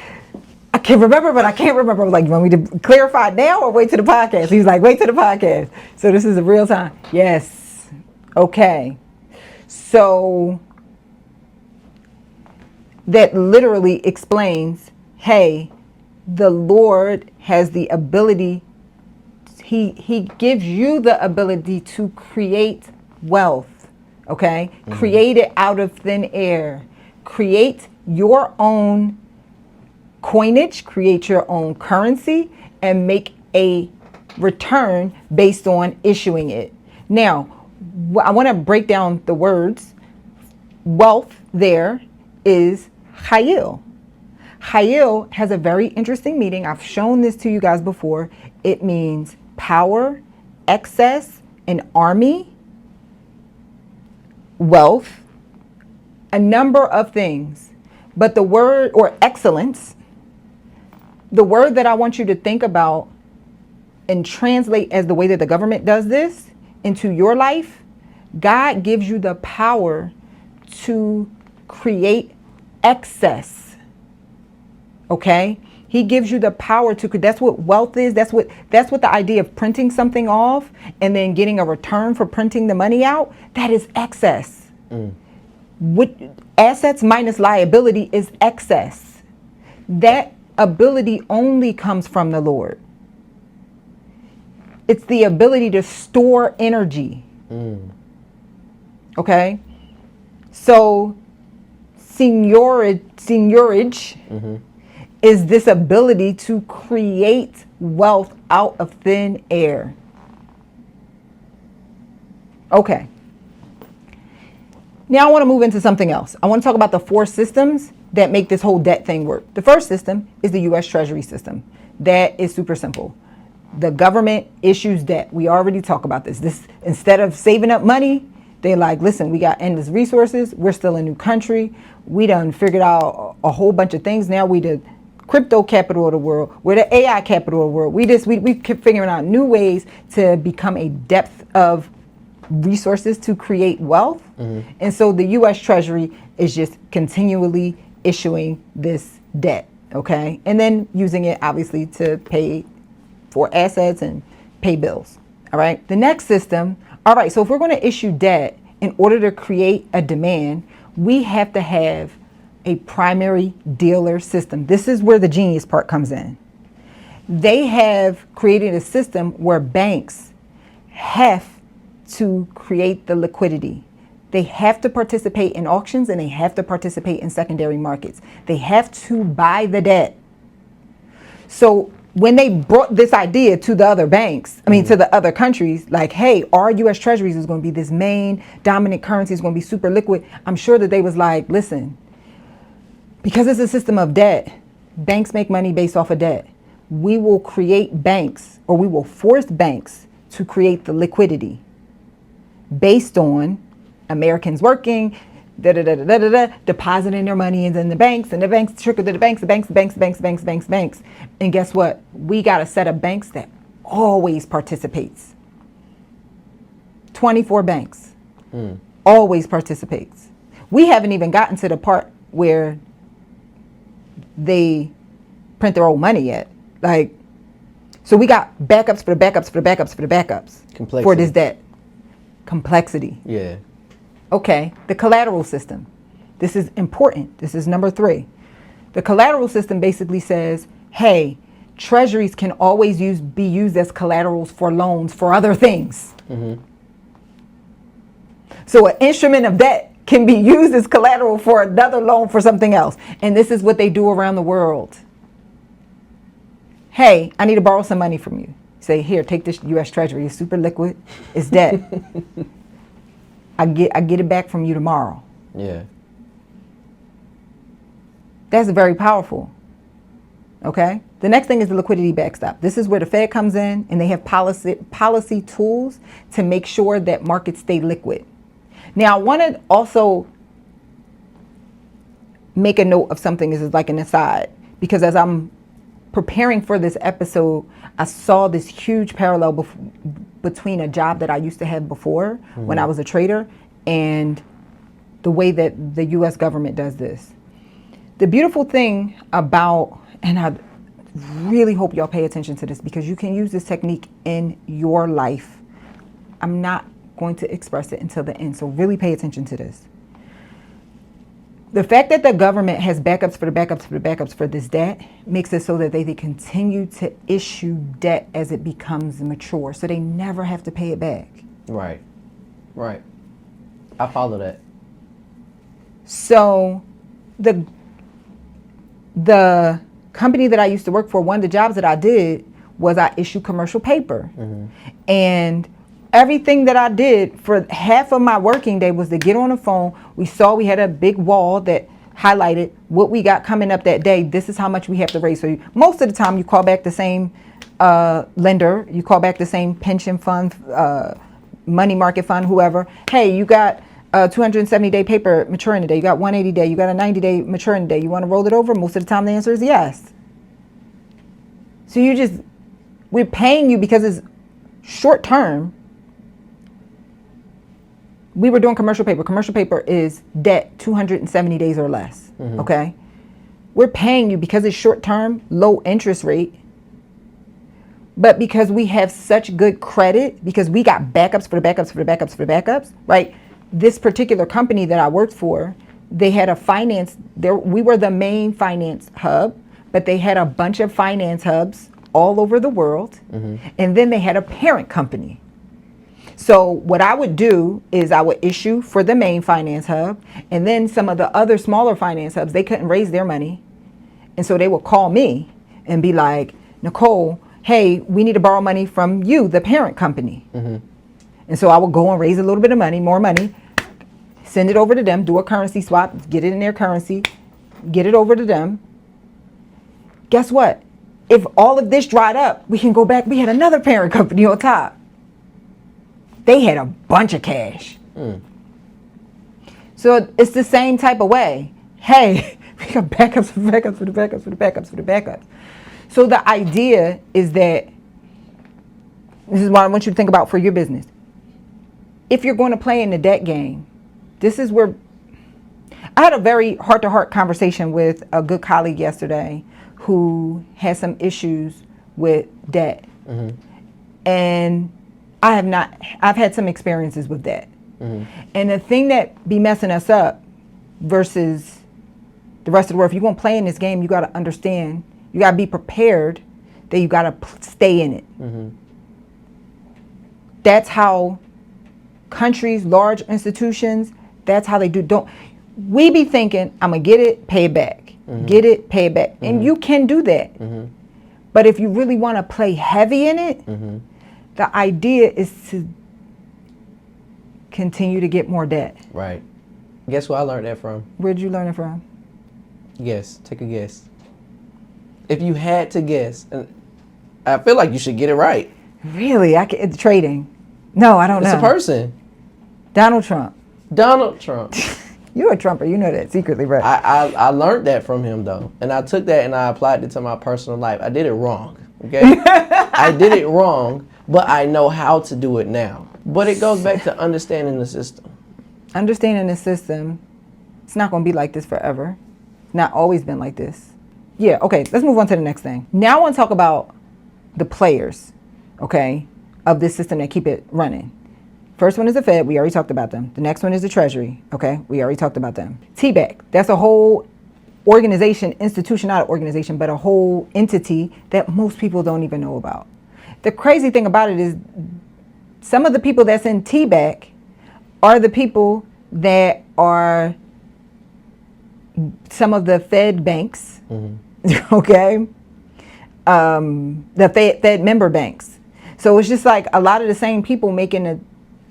I can remember, but I can't remember. I was like, you want me to clarify it now or wait to the podcast? He was like, wait to the podcast. So this is a real time. Yes. Okay. So that literally explains, hey, the Lord has the ability, he gives you the ability to create wealth, okay? Create it out of thin air. Create your own coinage, create your own currency, and make a return based on issuing it. Now, I want to break down the words. Wealth there is Chayil. Chayil has a very interesting meaning. I've shown this to you guys before. It means power, excess, an army, wealth, a number of things. But the word, or excellence, the word that I want you to think about and translate as the way that the government does this into your life, God gives you the power to create excess. Okay? He gives you the power to, that's what wealth is. That's what the idea of printing something off and then getting a return for printing the money out. That is excess. What assets minus liability is excess. That ability only comes from the Lord. It's the ability to store energy. Okay? So seigniorage is this ability to create wealth out of thin air. Okay. Now I want to move into something else. I want to talk about the 4 systems that make this whole debt thing work. The first system is the U.S. Treasury system. That is super simple. The government issues debt. We already talked about this. Instead of saving up money, they're like, listen, we got endless resources. We're still a new country. We done figured out a whole bunch of things. Now we the crypto capital of the world. We're the AI capital of the world. We keep figuring out new ways to become a depth of resources to create wealth. And so the U.S. Treasury is just continually issuing this debt, okay? And then using it, obviously, to pay for assets and pay bills, all right? The next system, all right, so if we're going to issue debt in order to create a demand, we have to have a primary dealer system. This is where the genius part comes in. They have created a system where banks have to create the liquidity. They have to participate in auctions and they have to participate in secondary markets. They have to buy the debt. So when they brought this idea to the other banks, to the other countries, like, hey, our U.S. Treasuries is going to be this main dominant currency, is going to be super liquid. I'm sure that they was like, listen, because it's a system of debt, banks make money based off of debt. We will create banks, or we will force banks to create the liquidity based on Americans working, depositing their money in the banks, and the banks trickle to the banks, the banks. And guess what? We got a set of banks that always participates. 24 banks. Always participates. We haven't even gotten to the part where they print their own money yet. Like, so we got backups for the backups for the backups for the backups. Complexity. For this debt. Complexity. Yeah. Okay, the collateral system. This is important. This is number 3. The collateral system basically says, hey, treasuries can always be used as collaterals for loans for other things. So an instrument of debt can be used as collateral for another loan for something else. And this is what they do around the world. Hey, I need to borrow some money from you. Say, here, take this U.S. Treasury. It's super liquid. It's debt. I get it back from you tomorrow. Yeah. That's very powerful. Okay. The next thing is the liquidity backstop. This is where the Fed comes in and they have policy tools to make sure that markets stay liquid. Now, I want to also make a note of something. This is like an aside, because as I'm preparing for this episode, I saw this huge parallel between a job that I used to have before when I was a trader and the way that the U.S. government does this. The beautiful thing about, and I really hope y'all pay attention to this because you can use this technique in your life. I'm not going to express it until the end, so really pay attention to this. The fact that the government has backups for the backups for the backups for this debt makes it so that they continue to issue debt as it becomes mature, so they never have to pay it back. Right. I follow that. So the company that I used to work for, one of the jobs that I did was I issued commercial paper. And everything that I did for half of my working day was to get on the phone. We had a big wall that highlighted what we got coming up that day. This is how much we have to raise. So most of the time you call back the same lender, you call back the same pension fund, money market fund, whoever. Hey, you got 270-day paper maturing today. You got 180-day. You got a 90-day maturing today. You want to roll it over? Most of the time the answer is yes. So we're paying you because it's short term. We were doing commercial paper. Commercial paper is debt 270 days or less. Okay. We're paying you because it's short term, low interest rate. But because we have such good credit, because we got backups for the backups for the backups for the backups, right? This particular company that I worked for, they had a finance there. We were the main finance hub, but they had a bunch of finance hubs all over the world. And then they had a parent company. So what I would do is I would issue for the main finance hub, and then some of the other smaller finance hubs, they couldn't raise their money. And so they would call me and be like, Nicole, hey, we need to borrow money from you, the parent company. And so I would go and raise a little bit of money, more money, send it over to them, do a currency swap, get it in their currency, get it over to them. Guess what? If all of this dried up, we can go back. We had another parent company on top. They had a bunch of cash. So it's the same type of way. Hey, we got backups for backups for the backups for the backups for the backups. So the idea is that, this is what I want you to think about for your business. If you're going to play in the debt game, this is where I had a very heart-to-heart conversation with a good colleague yesterday who has some issues with debt. And I've had some experiences with that. And the thing that be messing us up versus the rest of the world, if you're going to play in this game, you got to understand, you got to be prepared that you got to stay in it. That's how countries, large institutions, that's how they do. Don't we be thinking, I'm going to get it, pay it back. Get it, pay it back. And you can do that. But if you really want to play heavy in it, the idea is to continue to get more debt. Right. Guess where I learned that from? Where'd you learn it from? Guess. Take a guess. If you had to guess, and I feel like you should get it right. Really? It's trading. No, I don't know. It's a person. Donald Trump. Donald Trump. You're a Trumper. You know that secretly, right? I learned that from him, though. And I took that and I applied it to my personal life. I did it wrong, okay? I did it wrong, but I know how to do it now. But it goes back to understanding the system. Understanding the system. It's not going to be like this forever. It's not always been like this. Yeah, okay. Let's move on to the next thing. Now I want to talk about the players, okay, of this system that keep it running. First one is the Fed. We already talked about them. The next one is the Treasury. Okay, we already talked about them. TBAC. That's a whole organization, institution, not an organization, but a whole entity that most people don't even know about. The crazy thing about it is some of the people that's in TBAC are the people that are some of the Fed banks, okay, the Fed member banks. So it's just like a lot of the same people making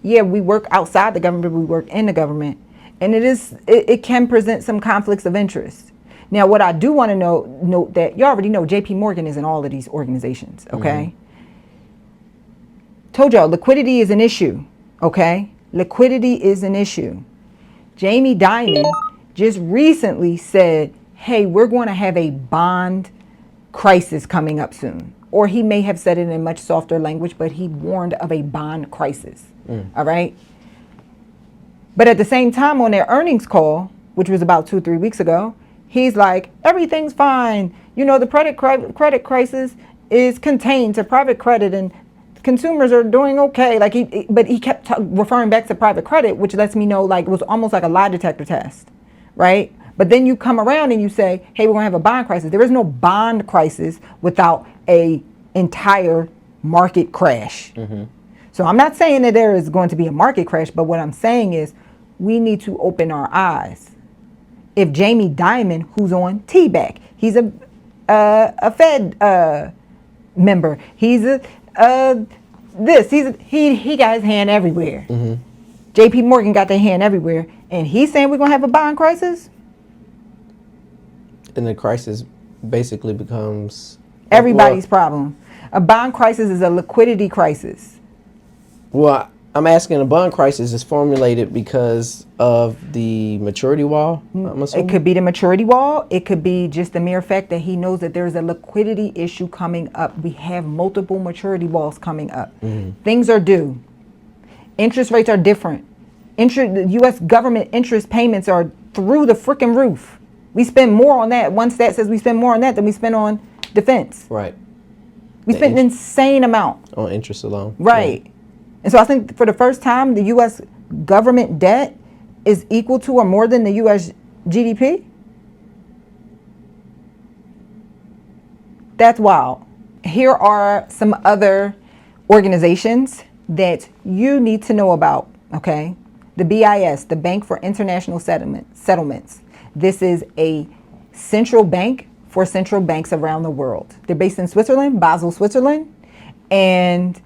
we work outside the government, we work in the government, and it can present some conflicts of interest. Now, what I do want to note that you already know JP Morgan is in all of these organizations, okay? Told y'all, liquidity is an issue, okay? Liquidity is an issue. Jamie Dimon just recently said, hey, we're going to have a bond crisis coming up soon. Or he may have said it in much softer language, but he warned of a bond crisis. All right. But at the same time, on their earnings call, which was about 2-3 weeks ago, he's like, everything's fine. You know, the credit crisis is contained to private credit and consumers are doing okay. Like but he kept referring back to private credit, which lets me know like it was almost like a lie detector test. Right. But then you come around and you say, hey, we're going to have a bond crisis. There is no bond crisis without a entire market crash. So I'm not saying that there is going to be a market crash, but what I'm saying is we need to open our eyes. If Jamie Dimon, who's on TBAC, he's a Fed member, he's he got his hand everywhere. JP Morgan got their hand everywhere, and he's saying we're going to have a bond crisis. And the crisis basically becomes everybody's problem. A bond crisis is a liquidity crisis. Well, I'm asking, a bond crisis is formulated because of the maturity wall, I'm assuming? It could be the maturity wall. It could be just the mere fact that he knows that there's a liquidity issue coming up. We have multiple maturity walls coming up. Things are due. Interest rates are different. The U.S. government interest payments are through the freaking roof. We spend more on that. One stat says we spend more on that than we spend on defense. Right. We spend an insane amount. On interest alone. Right. And so I think for the first time, the U.S. government debt is equal to or more than the U.S. GDP. That's wild. Here are some other organizations that you need to know about, okay? The BIS, the Bank for International Settlements. This is a central bank for central banks around the world. They're based in Switzerland, Basel, Switzerland, and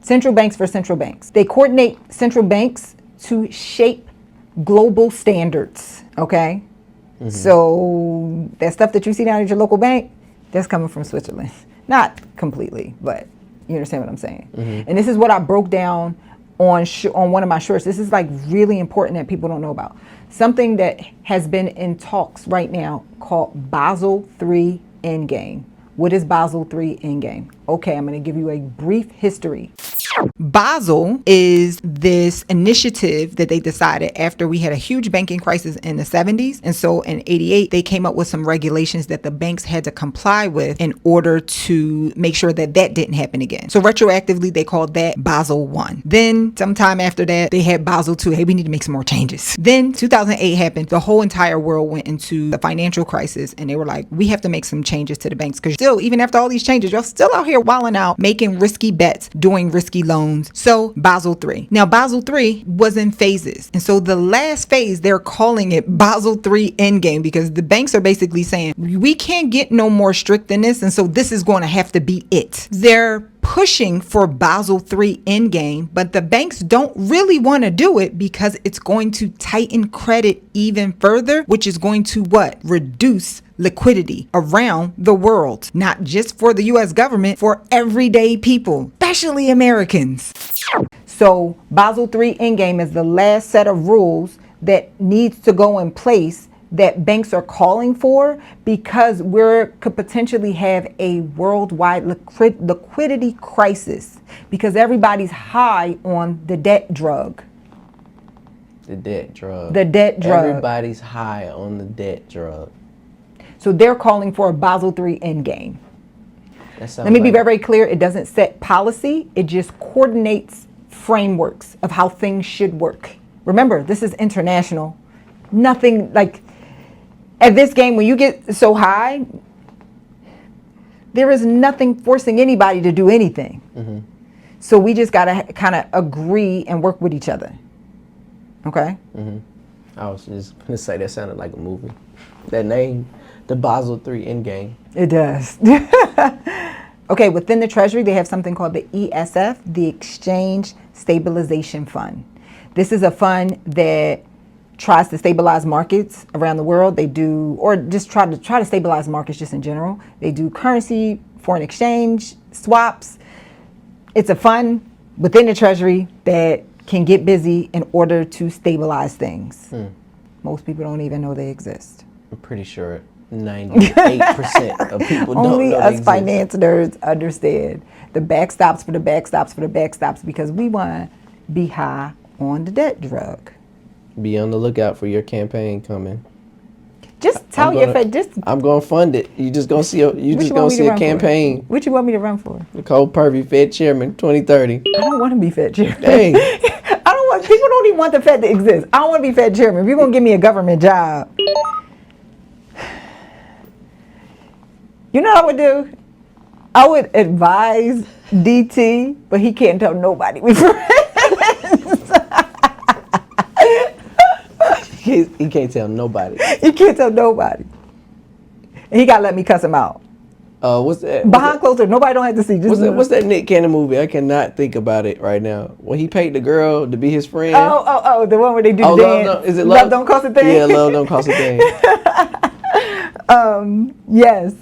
central banks for central banks. They coordinate central banks to shape global standards, okay? So that stuff that you see down at your local bank, that's coming from Switzerland. Not completely, but you understand what I'm saying. And this is what I broke down on one of my shorts. This is like really important that people don't know about. Something that has been in talks right now called Basel III Endgame. What is Basel III Endgame? Okay, I'm going to give you a brief history. Basel is this initiative that they decided after we had a huge banking crisis in the 70s. And so in 88, they came up with some regulations that the banks had to comply with in order to make sure that that didn't happen again. So retroactively, they called that Basel I. Then sometime after that, they had Basel II. Hey, we need to make some more changes. Then 2008 happened. The whole entire world went into the financial crisis. And they were like, we have to make some changes to the banks. Because still, even after all these changes, y'all still out here wilding out, making risky bets, doing risky PPP loans. So Basel III. Now Basel III was in phases. And so the last phase, they're calling it Basel III Endgame, because the banks are basically saying, we can't get no more strict than this. And so this is going to have to be it. They're pushing for Basel III Endgame, but the banks don't really want to do it because it's going to tighten credit even further, which is going to what? Reduce liquidity around the world, not just for the US government, for everyday people, especially Americans. So Basel III Endgame is the last set of rules that needs to go in place that banks are calling for, because we could potentially have a worldwide liquidity crisis because everybody's high on the debt drug. The debt drug. The debt drug. Everybody's high on the debt drug. So they're calling for a Basel III Endgame. Let me be like, very clear. It doesn't set policy. It just coordinates frameworks of how things should work. Remember, this is international. Nothing like at this game, when you get so high, there is nothing forcing anybody to do anything. Mm-hmm. So we just got to kind of agree and work with each other. Okay? Mm-hmm. I was just going to say that sounded like a movie. That name, the Basel III Endgame. It does. Okay, within the Treasury, they have something called the ESF, the Exchange Stabilization Fund. This is a fund that tries to stabilize markets around the world. They do, or just try to stabilize markets just in general. They do currency, foreign exchange, swaps. It's a fund within the Treasury that can get busy in order to stabilize things. Most people don't even know they exist. I'm pretty sure 98% of people don't Only know us they exist. finance nerds understand the backstops for the backstops for the backstops, because we want to be high on the debt drug. Be on the lookout for your campaign coming. Just tell your face. Just I'm gonna fund it. You just gonna see a campaign. What you want me to run for? Nicole Purvy, Fed Chairman, 2030. I don't want to be Fed Chairman. Dang. I don't want. People don't even want the Fed to exist. I don't want to be Fed Chairman. If you're gonna give me a government job, you know what I would do? I would advise DT, but he can't tell nobody we friends. He can't tell nobody. He can't tell nobody. And he gotta let me cuss him out. What's that? Behind closed doors, nobody don't have to see. What's that Nick Cannon movie? I cannot think about it right now. When he paid the girl to be his friend. Oh, the one where they do the dance. Love, is it Love Don't Cost a Thing? Yeah, Love Don't Cost a Thing. Yes.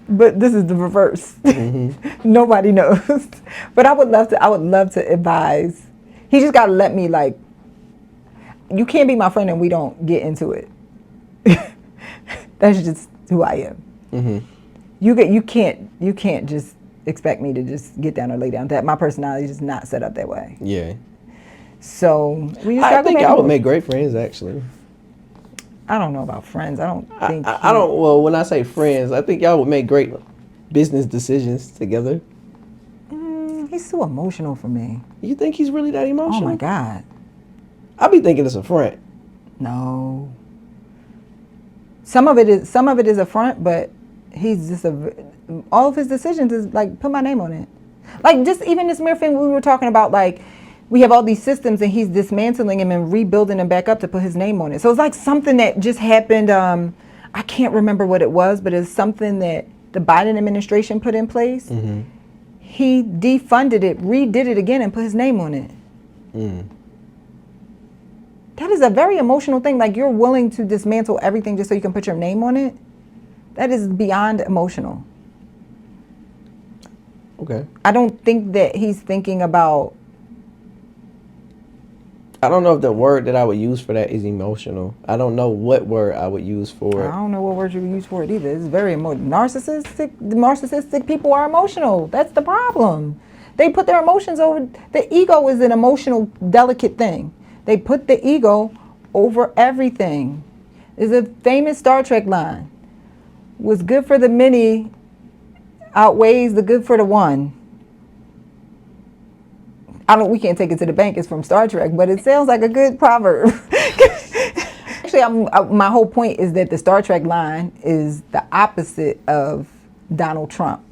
But this is the reverse. Mm-hmm. Nobody knows. But I would love to advise. He just gotta let me, like, you can't be my friend and we don't get into it. That's just who I am. Mm-hmm. You can't just expect me to just get down or lay down. That my personality is just not set up that way. Yeah. So we just I think I would make great friends, actually. I don't know about friends. I don't think. I don't. Well, when I say friends, I think y'all would make great business decisions together. He's too emotional for me. You think he's really that emotional? Oh my God. I be thinking it's a front. No. Some of it is a front, but he's just all of his decisions is like, put my name on it. Like, just even this mere thing we were talking about, like, we have all these systems and he's dismantling them and rebuilding them back up to put his name on it. So it's like something that just happened. I can't remember what it was, but it's something that the Biden administration put in place. Mm-hmm. He defunded it, redid it again, and put his name on it. That is a very emotional thing. Like, you're willing to dismantle everything just so you can put your name on it. That is beyond emotional. Okay. I don't think that he's thinking about. I don't know if the word that I would use for that is emotional. I don't know what word I would use for it. I don't know what word you would use for it either. It's very emotional. Narcissistic people are emotional. That's the problem. They put their emotions over. The ego is an emotional, delicate thing. They put the ego over everything. There's a famous Star Trek line. What's good for the many outweighs the good for the one. We can't take it to the bank. It's from Star Trek, but it sounds like a good proverb. Actually, my whole point is that the Star Trek line is the opposite of Donald Trump.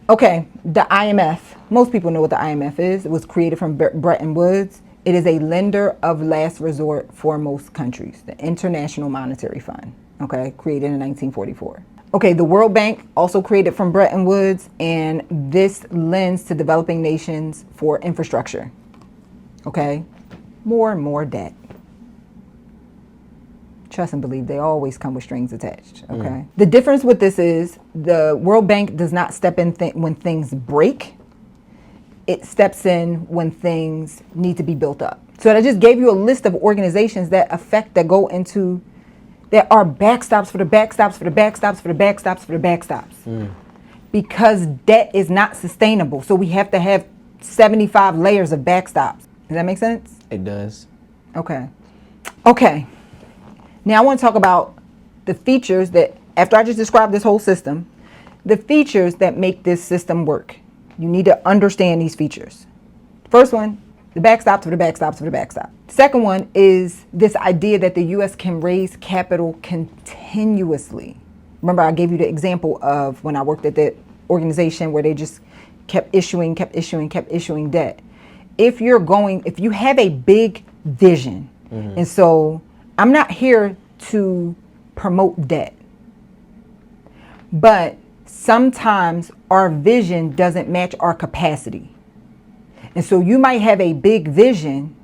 Okay, the IMF. Most people know what the IMF is. It was created from Bretton Woods. It is a lender of last resort for most countries, the International Monetary Fund, okay, created in 1944. Okay, the World Bank, also created from Bretton Woods, and this lends to developing nations for infrastructure, okay? More and more debt. Trust and believe, they always come with strings attached, okay? The difference with this is the World Bank does not step in when things break. It steps in when things need to be built up. So I just gave you a list of organizations that go into, that are backstops for the backstops for the backstops for the backstops for the backstops. Because debt is not sustainable. So we have to have 75 layers of backstops. Does that make sense? It does. Okay. Okay. Now I want to talk about the features that, after I just described this whole system, the features that make this system work. You need to understand these features. First one, the backstops for the backstops for the backstop. Second one is this idea that the U.S. can raise capital continuously. Remember, I gave you the example of when I worked at that organization where they just kept issuing debt. If you have a big vision, and so I'm not here to promote debt, but sometimes our vision doesn't match our capacity. And so you might have a big vision,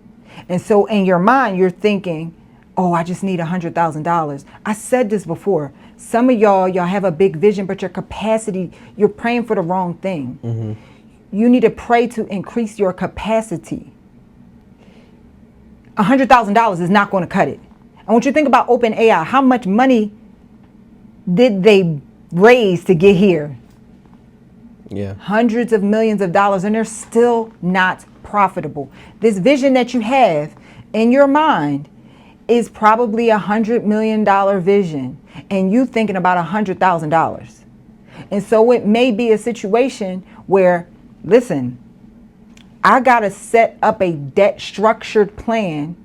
and so in your mind you're thinking, oh, I just need $100,000. I said this before. Some of y'all have a big vision, but your capacity, you're praying for the wrong thing. You need to pray to increase your capacity. $100,000 is not going to cut it. I want you to think about OpenAI. How much money did they raise to get here? Yeah. Hundreds of millions of dollars, and they're still not profitable. This vision that you have in your mind is probably $100 million vision, and you thinking about $100,000. And so it may be a situation where, listen, I got to set up a debt structured plan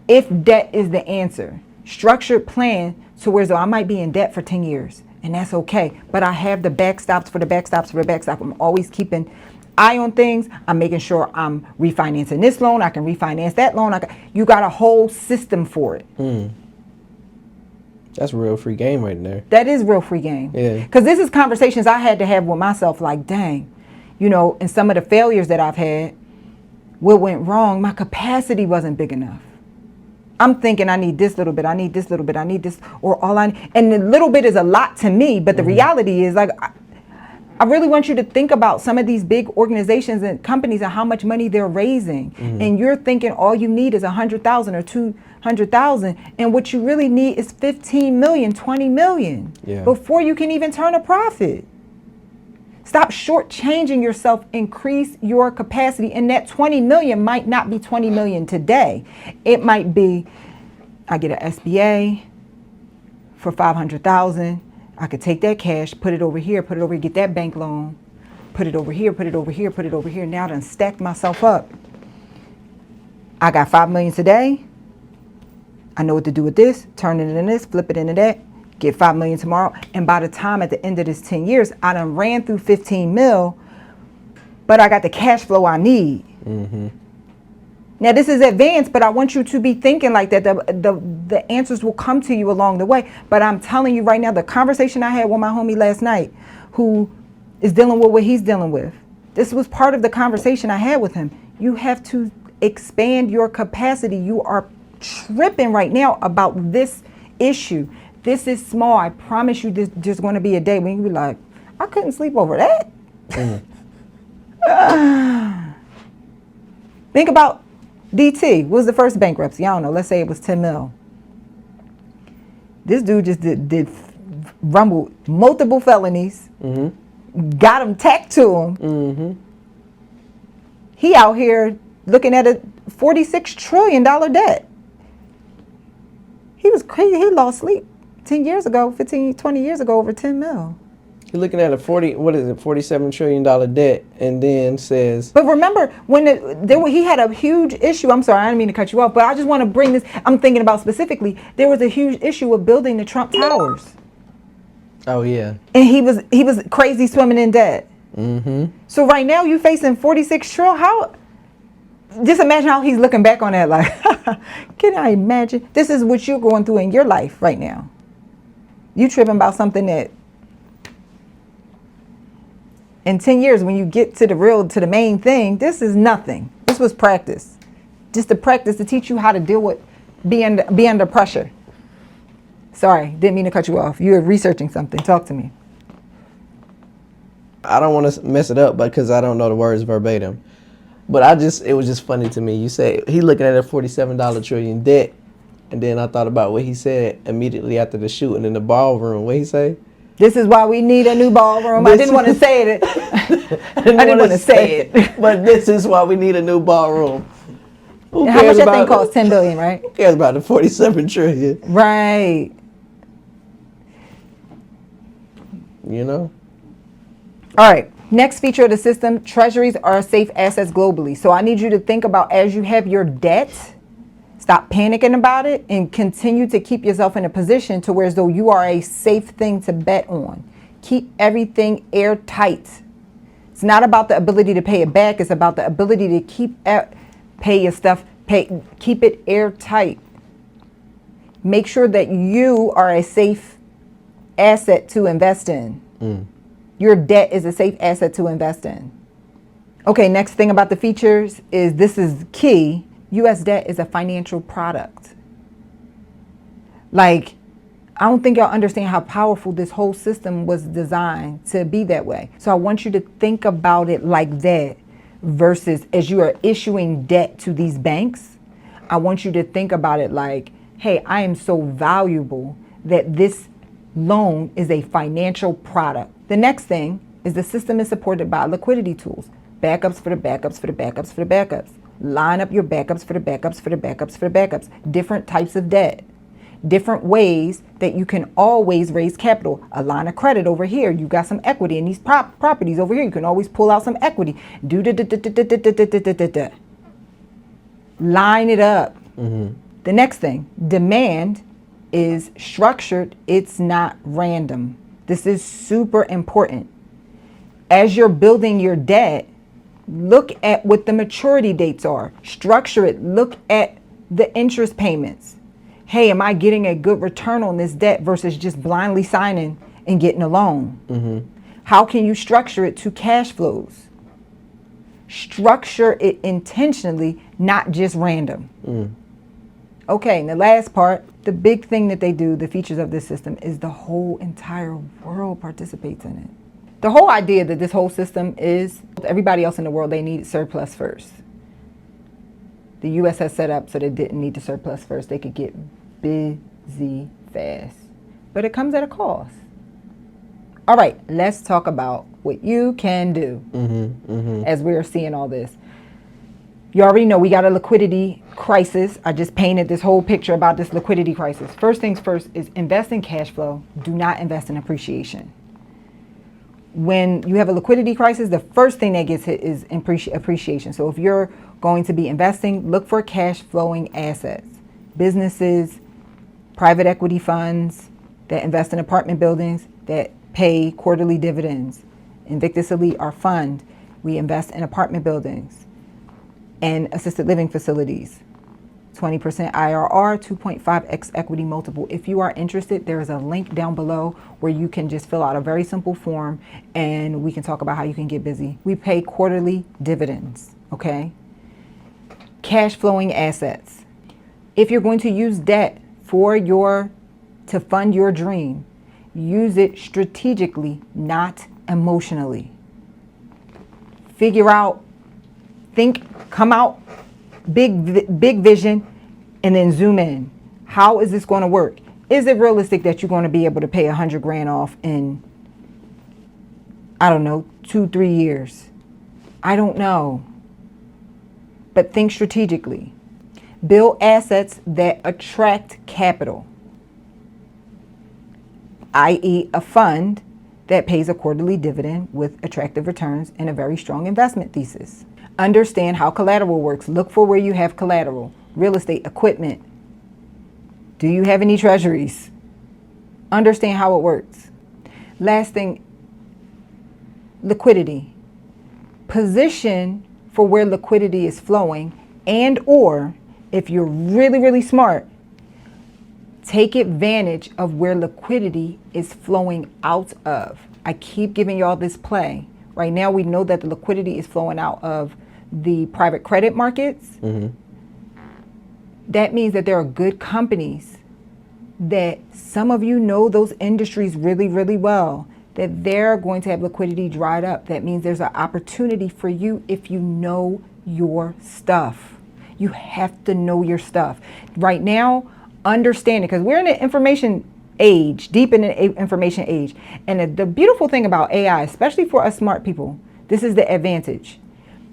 if debt is the answer. Structured plan to where I might be in debt for 10 years. And that's okay. But I have the backstops for the backstops for the backstop. I'm always keeping eye on things. I'm making sure I'm refinancing this loan. I can refinance that loan. You got a whole system for it. That's a real free game right there. That is real free game. Yeah. Because this is conversations I had to have with myself, like, dang, and some of the failures that I've had, what went wrong, my capacity wasn't big enough. I'm thinking I need this little bit, I need this little bit, I need this, or all I need. And the little bit is a lot to me, but the reality is, like, I really want you to think about some of these big organizations and companies and how much money they're raising. And you're thinking all you need is 100,000 or 200,000. And what you really need is 15 million, 20 million before you can even turn a profit. Stop shortchanging yourself. Increase your capacity. And that 20 million might not be 20 million today. It might be, I get an SBA for 500,000. I could take that cash, put it over here, get that bank loan, put it over here, put it over here, put it over here. Now I done stacked myself up. I got 5 million today. I know what to do with this. Turn it into this, flip it into that. Get 5 million tomorrow. And by the time at the end of this 10 years, I done ran through 15 mil, but I got the cash flow I need. Now this is advanced, but I want you to be thinking like that. The answers will come to you along the way. But I'm telling you right now, the conversation I had with my homie last night, who is dealing with what he's dealing with, this was part of the conversation I had with him. You have to expand your capacity. You are tripping right now about this issue. This is small. I promise you, this just going to be a day when you be like, I couldn't sleep over that. Think about DT. What was the first bankruptcy? I don't know. Let's say it was 10 mil. This dude just did rumbled multiple felonies. Got him tacked to him. He out here looking at a $46 trillion debt. He was crazy. He lost sleep 10 years ago, 15, 20 years ago over 10 mil. You're looking at a $47 trillion debt, and then says. But remember when he had a huge issue. I'm sorry, I didn't mean to cut you off, but I just want to bring this. I'm thinking about specifically. There was a huge issue with building the Trump Towers. Oh yeah. And he was crazy swimming in debt. So right now you facing 46 trillion. How? Just imagine how he's looking back on that. Like, can I imagine? This is what you're going through in your life right now. You tripping about something that in 10 years, when you get to the main thing, this is nothing. This was practice. Just a practice to teach you how to deal with be under pressure. Sorry, didn't mean to cut you off. You were researching something. Talk to me. I don't want to mess it up because I don't know the words verbatim. But it was just funny to me. You say he looking at a $47 trillion debt. And then I thought about what he said immediately after the shooting in the ballroom. What he say? This is why we need a new ballroom. I didn't want to say it. I didn't want to say it. But this is why we need a new ballroom. How much that thing costs? 10 billion, right? Who cares about the 47 trillion? Right. You know? All right. Next feature of the system, treasuries are safe assets globally. So I need you to think about, as you have your debt, stop panicking about it and continue to keep yourself in a position to where as though you are a safe thing to bet on. Keep everything airtight. It's not about the ability to pay it back. It's about the ability to pay your stuff, keep it airtight. Make sure that you are a safe asset to invest in. Your debt is a safe asset to invest in. Okay, next thing about the features is, this is key. U.S. debt is a financial product. Like, I don't think y'all understand how powerful this whole system was designed to be that way. So I want you to think about it like that, versus as you are issuing debt to these banks, I want you to think about it like, hey, I am so valuable that this loan is a financial product. The next thing is the system is supported by liquidity tools. Backups for the backups for the backups for the backups. Line up your backups for the backups for the backups for the backups. Different types of debt. Different ways that you can always raise capital. A line of credit over here. You got some equity in these properties over here. You can always pull out some equity. Line it up. The next thing, demand is structured. It's not random. This is super important. As you're building your debt, look at what the maturity dates are. Structure it. Look at the interest payments. Hey, am I getting a good return on this debt versus just blindly signing and getting a loan? How can you structure it to cash flows? Structure it intentionally, not just random. Okay, and the last part, the big thing that they do, the features of this system, is the whole entire world participates in it. The whole idea that this whole system is, everybody else in the world, they need surplus first. The U.S. has set up so they didn't need the surplus first. They could get busy fast. But it comes at a cost. All right, let's talk about what you can do as we're seeing all this. You already know we got a liquidity crisis. I just painted this whole picture about this liquidity crisis. First things first is invest in cash flow. Do not invest in appreciation. When you have a liquidity crisis, the first thing that gets hit is appreciation. So if you're going to be investing, look for cash flowing assets. Businesses, private equity funds that invest in apartment buildings that pay quarterly dividends. Invictus Elite, our fund, we invest in apartment buildings and assisted living facilities. 20% IRR, 2.5x equity multiple. If you are interested, there is a link down below where you can just fill out a very simple form and we can talk about how you can get busy. We pay quarterly dividends, okay? Cash flowing assets. If you're going to use debt to fund your dream, use it strategically, not emotionally. Figure out, come out, big vision, and then zoom in. How is this going to work? Is it realistic that you're going to be able to pay $100 grand off in, I don't know, 2-3 years? I don't know. But think strategically. Build assets that attract capital, i.e. a fund that pays a quarterly dividend with attractive returns and a very strong investment thesis. Understand how collateral works. Look for where you have collateral. Real estate, equipment. Do you have any treasuries? Understand how it works. Last thing, liquidity. Position for where liquidity is flowing, and or if you're really, really smart, take advantage of where liquidity is flowing out of. I keep giving y'all this play. Right now, we know that the liquidity is flowing out of the private credit markets. That means that there are good companies that some of you know those industries really, really well, that they're going to have liquidity dried up. That means there's an opportunity for you if you know your stuff. You have to know your stuff. Right now, understanding, because we're in an information age, deep in an information age. And the beautiful thing about AI, especially for us smart people, this is the advantage,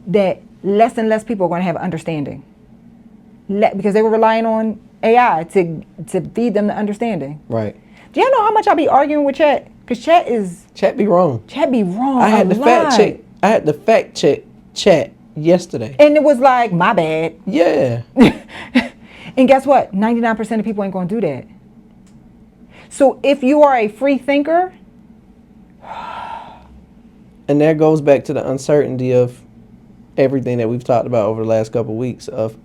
that less and less people are going to have understanding. Because they were relying on AI to feed them the understanding. Right. Do y'all know how much I be arguing with Chat? Because Chat be wrong. Chat be wrong. I had to fact check Chat yesterday. And it was like, my bad. Yeah. And guess what? 99% of people ain't going to do that. So if you are a free thinker. And that goes back to the uncertainty of everything that we've talked about over the last couple of weeks, of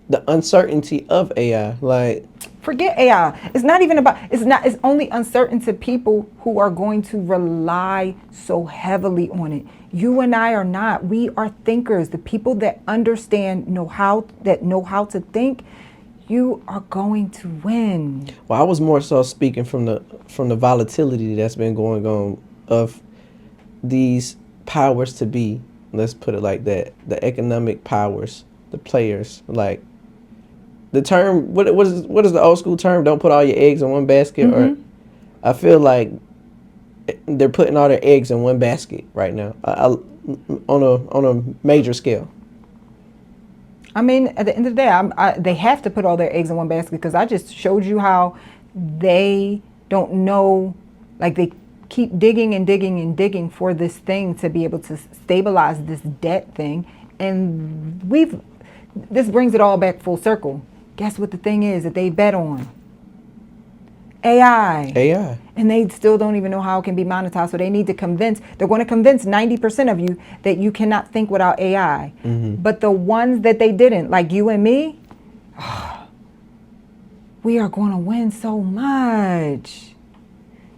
the uncertainty of AI. Like, forget AI. It's not even about, it's only uncertain to people who are going to rely so heavily on it. You and I are not. We are thinkers. The people that understand, know how to think, you are going to win. Well, I was more so speaking from the volatility that's been going on of these powers to be. Let's put it like that. The economic powers, the players, like the term. What is the old school term? Don't put all your eggs in one basket. Or I feel like they're putting all their eggs in one basket right now, on a major scale. I mean, at the end of the day, they have to put all their eggs in one basket, because I just showed you how they don't know, like they keep digging and digging and digging for this thing to be able to stabilize this debt thing. And this brings it all back full circle. Guess what the thing is that they bet on? AI. And they still don't even know how it can be monetized. So they're going to convince 90% of you that you cannot think without AI. But the ones that they didn't, like you and me, we are going to win so much.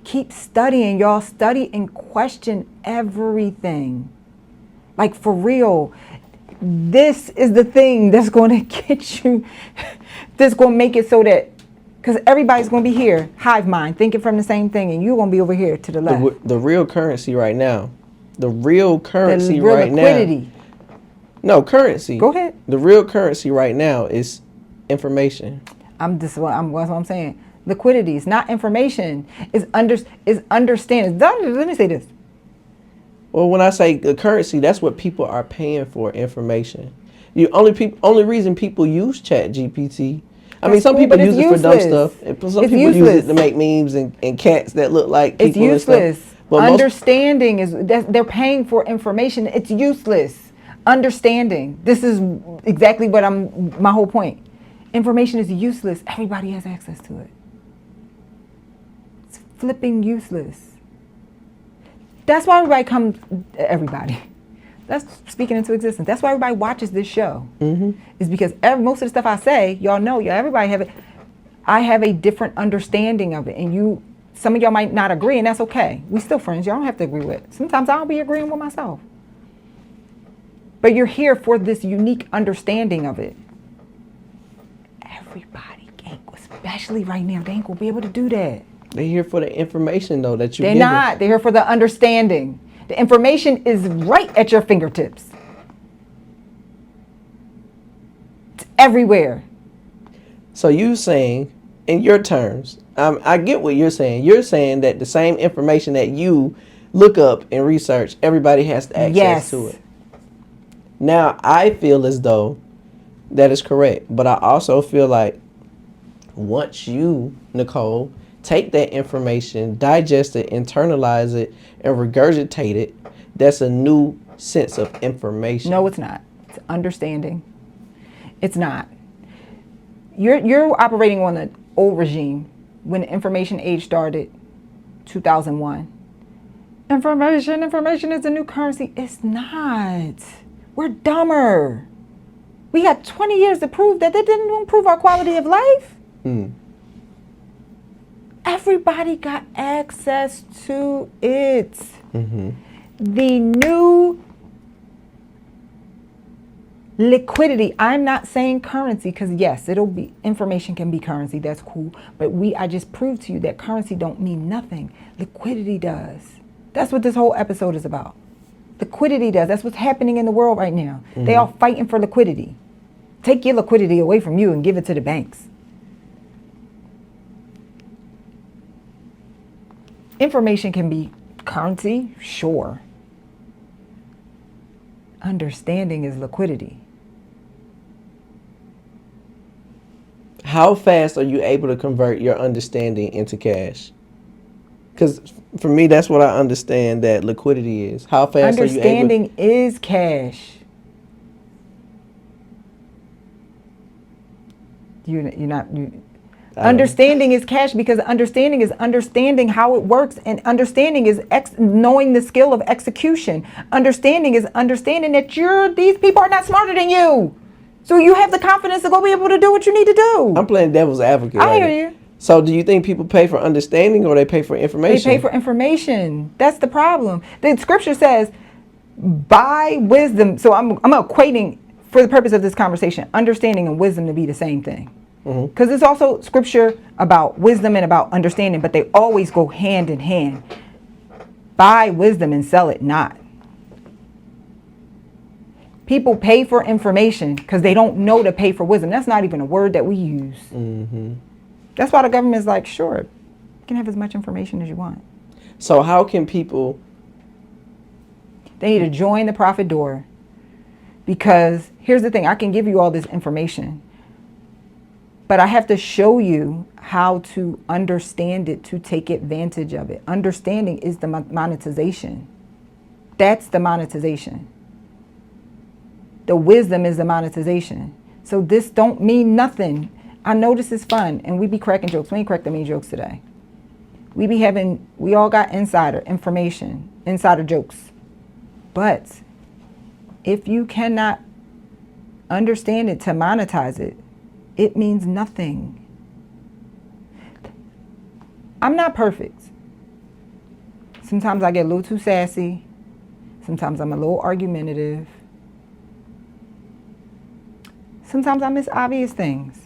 Keep studying, y'all. Study and question everything. Like, for real. This is the thing that's going to get you, that's going to make it so that, because everybody's going to be here, hive mind, thinking from the same thing, and you're going to be over here to the left. The real currency right now. The real currency real right liquidity. now. No, currency. Go ahead. The real currency right now is information. That's what I'm saying. Liquidity is not information. Is understanding. Let me say this. Well, when I say the currency, that's what people are paying for, information. Only reason people use Chat GPT. I mean, some people use it for dumb stuff. Some people use it to make memes and cats that look like people. It's useless. And stuff. But understanding they're paying for information. It's useless. Understanding. This is exactly what my whole point. Information is useless. Everybody has access to it. It's flipping useless. That's why everybody. That's speaking into existence. That's why everybody watches this show. Is because most of the stuff I say, y'all know, everybody have it. I have a different understanding of it, and some of y'all might not agree, and that's okay. We still friends. Y'all don't have to agree with it. Sometimes I'll be agreeing with myself. But you're here for this unique understanding of it. Everybody, especially right now, they ain't gonna be able to do that. They're here for the information, though, that you They're not. They're here for the understanding. The information is right at your fingertips. It's everywhere. So you saying, in your terms, I get what you're saying. You're saying that the same information that you look up and research, everybody has access to it. Now, I feel as though that is correct. But I also feel like once you, Nicole, take that information, digest it, internalize it, and regurgitate it, that's a new sense of information. No, it's not. It's understanding. It's not. You're operating on the old regime when the information age started, 2001. Information is the new currency. It's not. We're dumber. We had 20 years to prove that didn't improve our quality of life. Everybody got access to it. The new liquidity. I'm not saying currency because yes, information can be currency. That's cool. But I just proved to you that currency don't mean nothing. Liquidity does. That's what this whole episode is about. Liquidity does. That's what's happening in the world right now. They all fighting for liquidity. Take your liquidity away from you and give it to the banks. Information can be currency, sure. Understanding is liquidity. How fast are you able to convert your understanding into cash? Because for me, that's what I understand that liquidity is. How fast are you able? Understanding is cash. Understanding is cash because understanding is understanding how it works, and understanding is knowing the skill of execution. Understanding is understanding that these people are not smarter than you, so you have the confidence to go be able to do what you need to do. I'm playing devil's advocate. I hear you. So do you think people pay for understanding or they pay for information? They pay for information. That's the problem. The scripture says, "By wisdom." So I'm equating, for the purpose of this conversation, understanding and wisdom to be the same thing. Because it's also scripture about wisdom and about understanding, but they always go hand in hand. Buy wisdom and sell it not. People pay for information because they don't know to pay for wisdom. That's not even a word that we use. That's why the government's like, sure, you can have as much information as you want. So how can people? They need to join the profit door. Because here's the thing, I can give you all this information, but I have to show you how to understand it to take advantage of it. Understanding is the monetization. That's the monetization. The wisdom is the monetization. So this don't mean nothing. I know this is fun and we be cracking jokes. We ain't cracked any jokes today. We all got insider information, insider jokes. But if you cannot understand it to monetize it, it means nothing. I'm not perfect. Sometimes I get a little too sassy. Sometimes I'm a little argumentative. Sometimes I miss obvious things.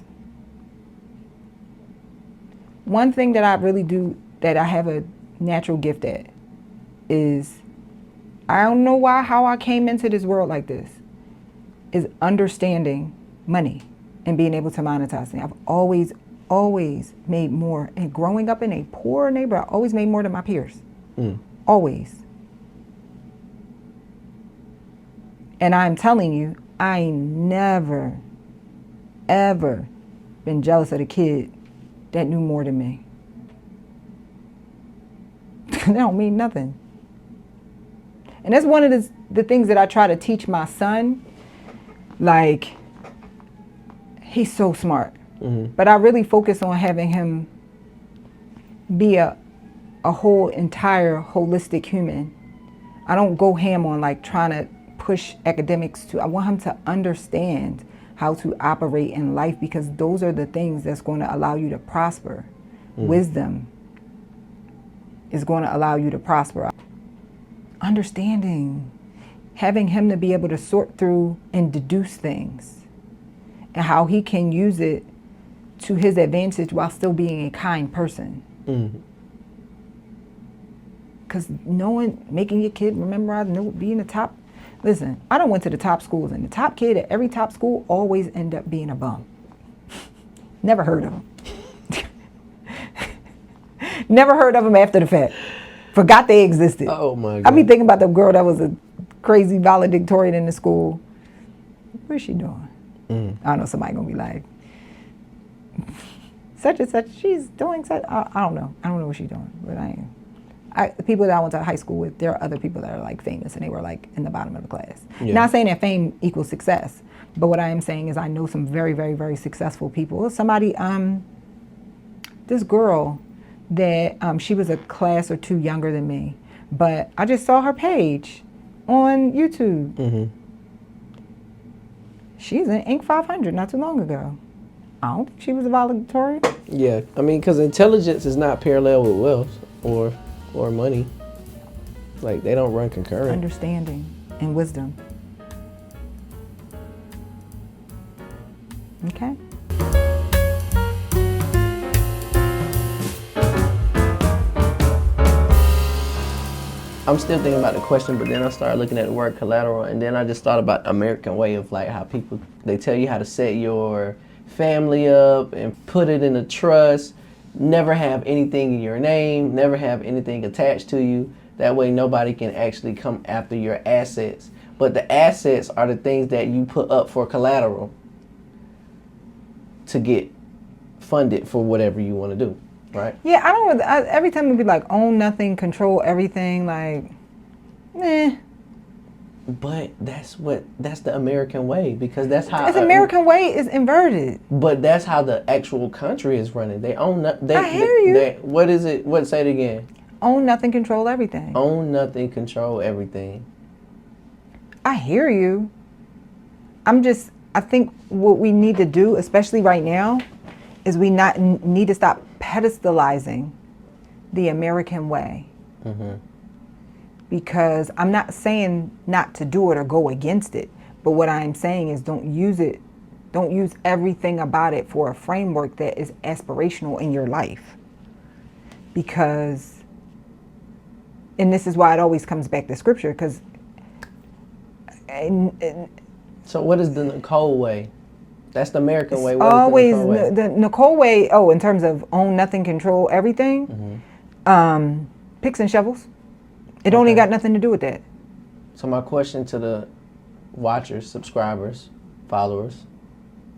One thing that I really do, that I have a natural gift at, is, I don't know how I came into this world like this, is understanding money and being able to monetize it. I've always made more. And growing up in a poor neighborhood, I always made more than my peers. Always. And I'm telling you, I ain't never, ever been jealous of the kid that knew more than me. That don't mean nothing. And that's one of the things that I try to teach my son. Like, he's so smart. But I really focus on having him be a whole entire holistic human. I don't go ham on like trying to push academics to. I want him to understand how to operate in life, because those are the things that's going to allow you to prosper. Wisdom is going to allow you to prosper. Understanding, having him to be able to sort through and deduce things, and how he can use it to his advantage while still being a kind person. Because making your kid memorize, being the top. Listen, I done went to the top schools, and the top kid at every top school always end up being a bum. Never heard of him. Never heard of them after the fact. Forgot they existed. Oh my God. I be thinking about the girl that was a crazy valedictorian in the school. What's she doing? I know somebody gonna be like, such and such, she's doing such. I don't know. I don't know what she's doing. But the people that I went to high school with, there are other people that are like famous, and they were like in the bottom of the class. Yeah. Not saying that fame equals success, but what I am saying is I know some very, very, very successful people. Somebody, this girl that she was a class or two younger than me, But I just saw her page on YouTube. Mm-hmm. She's in Inc. 500 not too long ago. I don't think she was a valedictorian. Yeah, I mean, because intelligence is not parallel with wealth or money. Like, they don't run concurrent. Understanding and wisdom. Okay. I'm still thinking about the question, but then I started looking at the word collateral, and then I just thought about the American way of like how people, they tell you how to set your family up and put it in a trust, never have anything in your name, never have anything attached to you. That way nobody can actually come after your assets. But the assets are the things that you put up for collateral to get funded for whatever you want to do, right? Yeah, I don't. Every time we be like, own nothing, control everything, like, But that's the American way, because that's how this American way is inverted. But that's how the actual country is running. They own nothing. I hear you. What is it? What? Say it again. Own nothing, control everything. Own nothing, control everything. I hear you. I think what we need to do, especially right now, is we need to stop pedestalizing the American way. Mm-hmm. Because I'm not saying not to do it or go against it, but what I'm saying is don't use everything about it for a framework that is aspirational in your life. Because, and this is why it always comes back to scripture, because So what is the Nicole way? That's the American way. What always is the Nicole way? Oh, in terms of own nothing, control everything. Mm-hmm. Picks and shovels. It only got nothing to do with that. So my question to the watchers, subscribers, followers,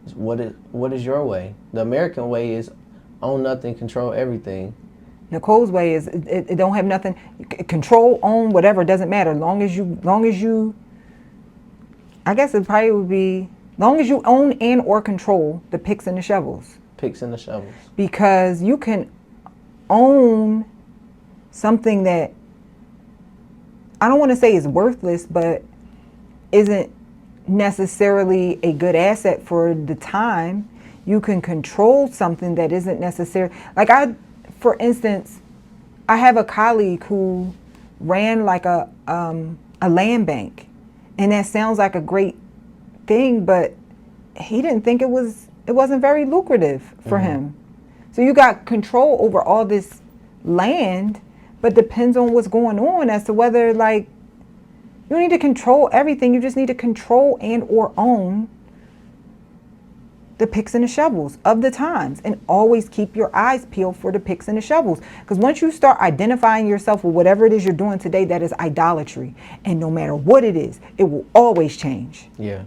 is what is your way? The American way is own nothing, control everything. Nicole's way is it don't have nothing. Control, own, whatever, doesn't matter. Long as you. I guess it probably would be long as you own and or control the picks and the shovels. Picks and the shovels. Because you can own something that I don't want to say is worthless, but isn't necessarily a good asset for the time. You can control something that isn't necessary. Like for instance, I have a colleague who ran like a land bank, and that sounds like a great thing, but he didn't think it wasn't very lucrative for him. So you got control over all this land, but depends on what's going on as to whether, like, you don't need to control everything. You just need to control and or own the picks and the shovels of the times, and always keep your eyes peeled for the picks and the shovels. Because once you start identifying yourself with whatever it is you're doing today, that is idolatry. And no matter what it is, it will always change. Yeah.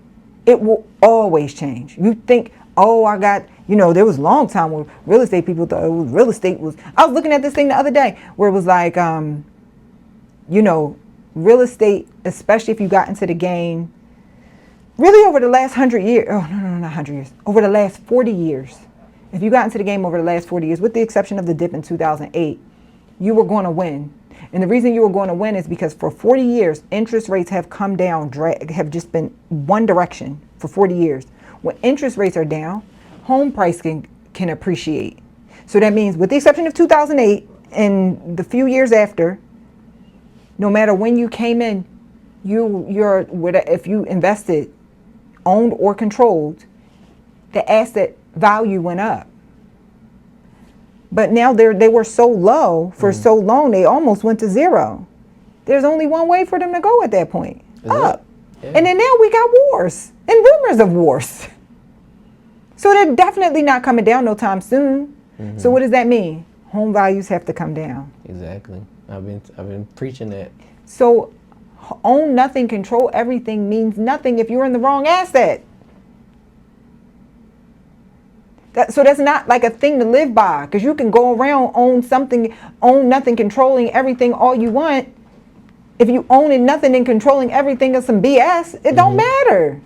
It will always change. You think, oh, I got, there was a long time where real estate people thought real estate was, I was looking at this thing the other day where it was like, real estate, especially if you got into the game, really over the last 100 years, not 100 years, over the last 40 years, if you got into the game over the last 40 years, with the exception of the dip in 2008, you were going to win. And the reason you were going to win is because for 40 years, interest rates have come down, have just been one direction for 40 years. When interest rates are down, home price can appreciate. So that means, with the exception of 2008 and the few years after, no matter when you came in, if you invested, owned or controlled, the asset value went up. But now they were so low for so long, they almost went to zero. There's only one way for them to go at that point, up. Yeah. And then now we got wars and rumors of wars. So they're definitely not coming down no time soon. Mm-hmm. So what does that mean? Home values have to come down. Exactly. I've been preaching that. So own nothing, control everything means nothing if you're in the wrong asset. So that's not like a thing to live by, because you can go around own nothing, controlling everything all you want. If you owning nothing and controlling everything is some BS, it don't matter.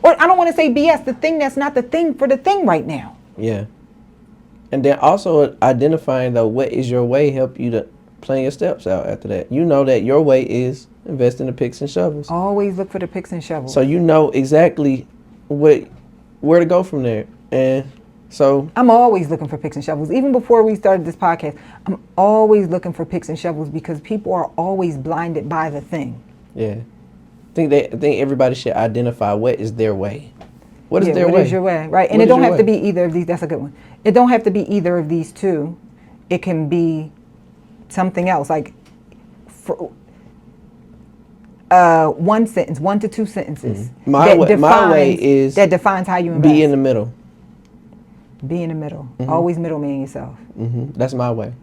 Or I don't want to say BS, the thing that's not the thing for the thing right now. Yeah. And then also identifying, though, what is your way help you to plan your steps out after that. You know that your way is invest in the picks and shovels. Always look for the picks and shovels. So you know exactly where to go from there. And so I'm always looking for picks and shovels. Even before we started this podcast, I'm always looking for picks and shovels because people are always blinded by the thing. yeah, I think everybody should identify what is their way. What is their what way? is your way, right? And What it is don't your have to way? be either of these. That's a good one. It don't have to be either of these two. It can be something else, like for, 1 sentence, 1 to 2 sentences. My way is that defines how you invest. be in the middle. Be in the middle. Always middleman yourself. That's my way.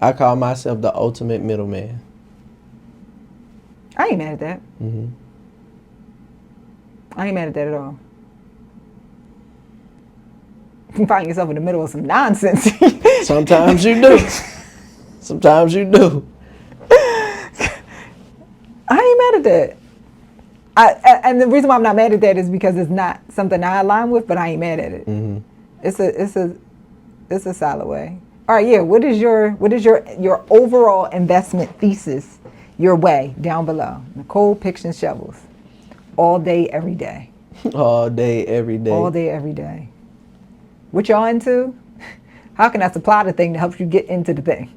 I call myself the ultimate middleman. I ain't mad at that. I ain't mad at that at all. You find yourself in the middle of some nonsense. Sometimes you do. Sometimes you do. I ain't mad at that. And the reason why I'm not mad at that is because it's not something I align with, but I ain't mad at it. It's a solid way. All right, yeah. What is your overall investment thesis? Your way down below. Nicole Picks and Shovels. All day, every day. All day, every day. All day, every day. What y'all into? How can I supply the thing that helps you get into the thing?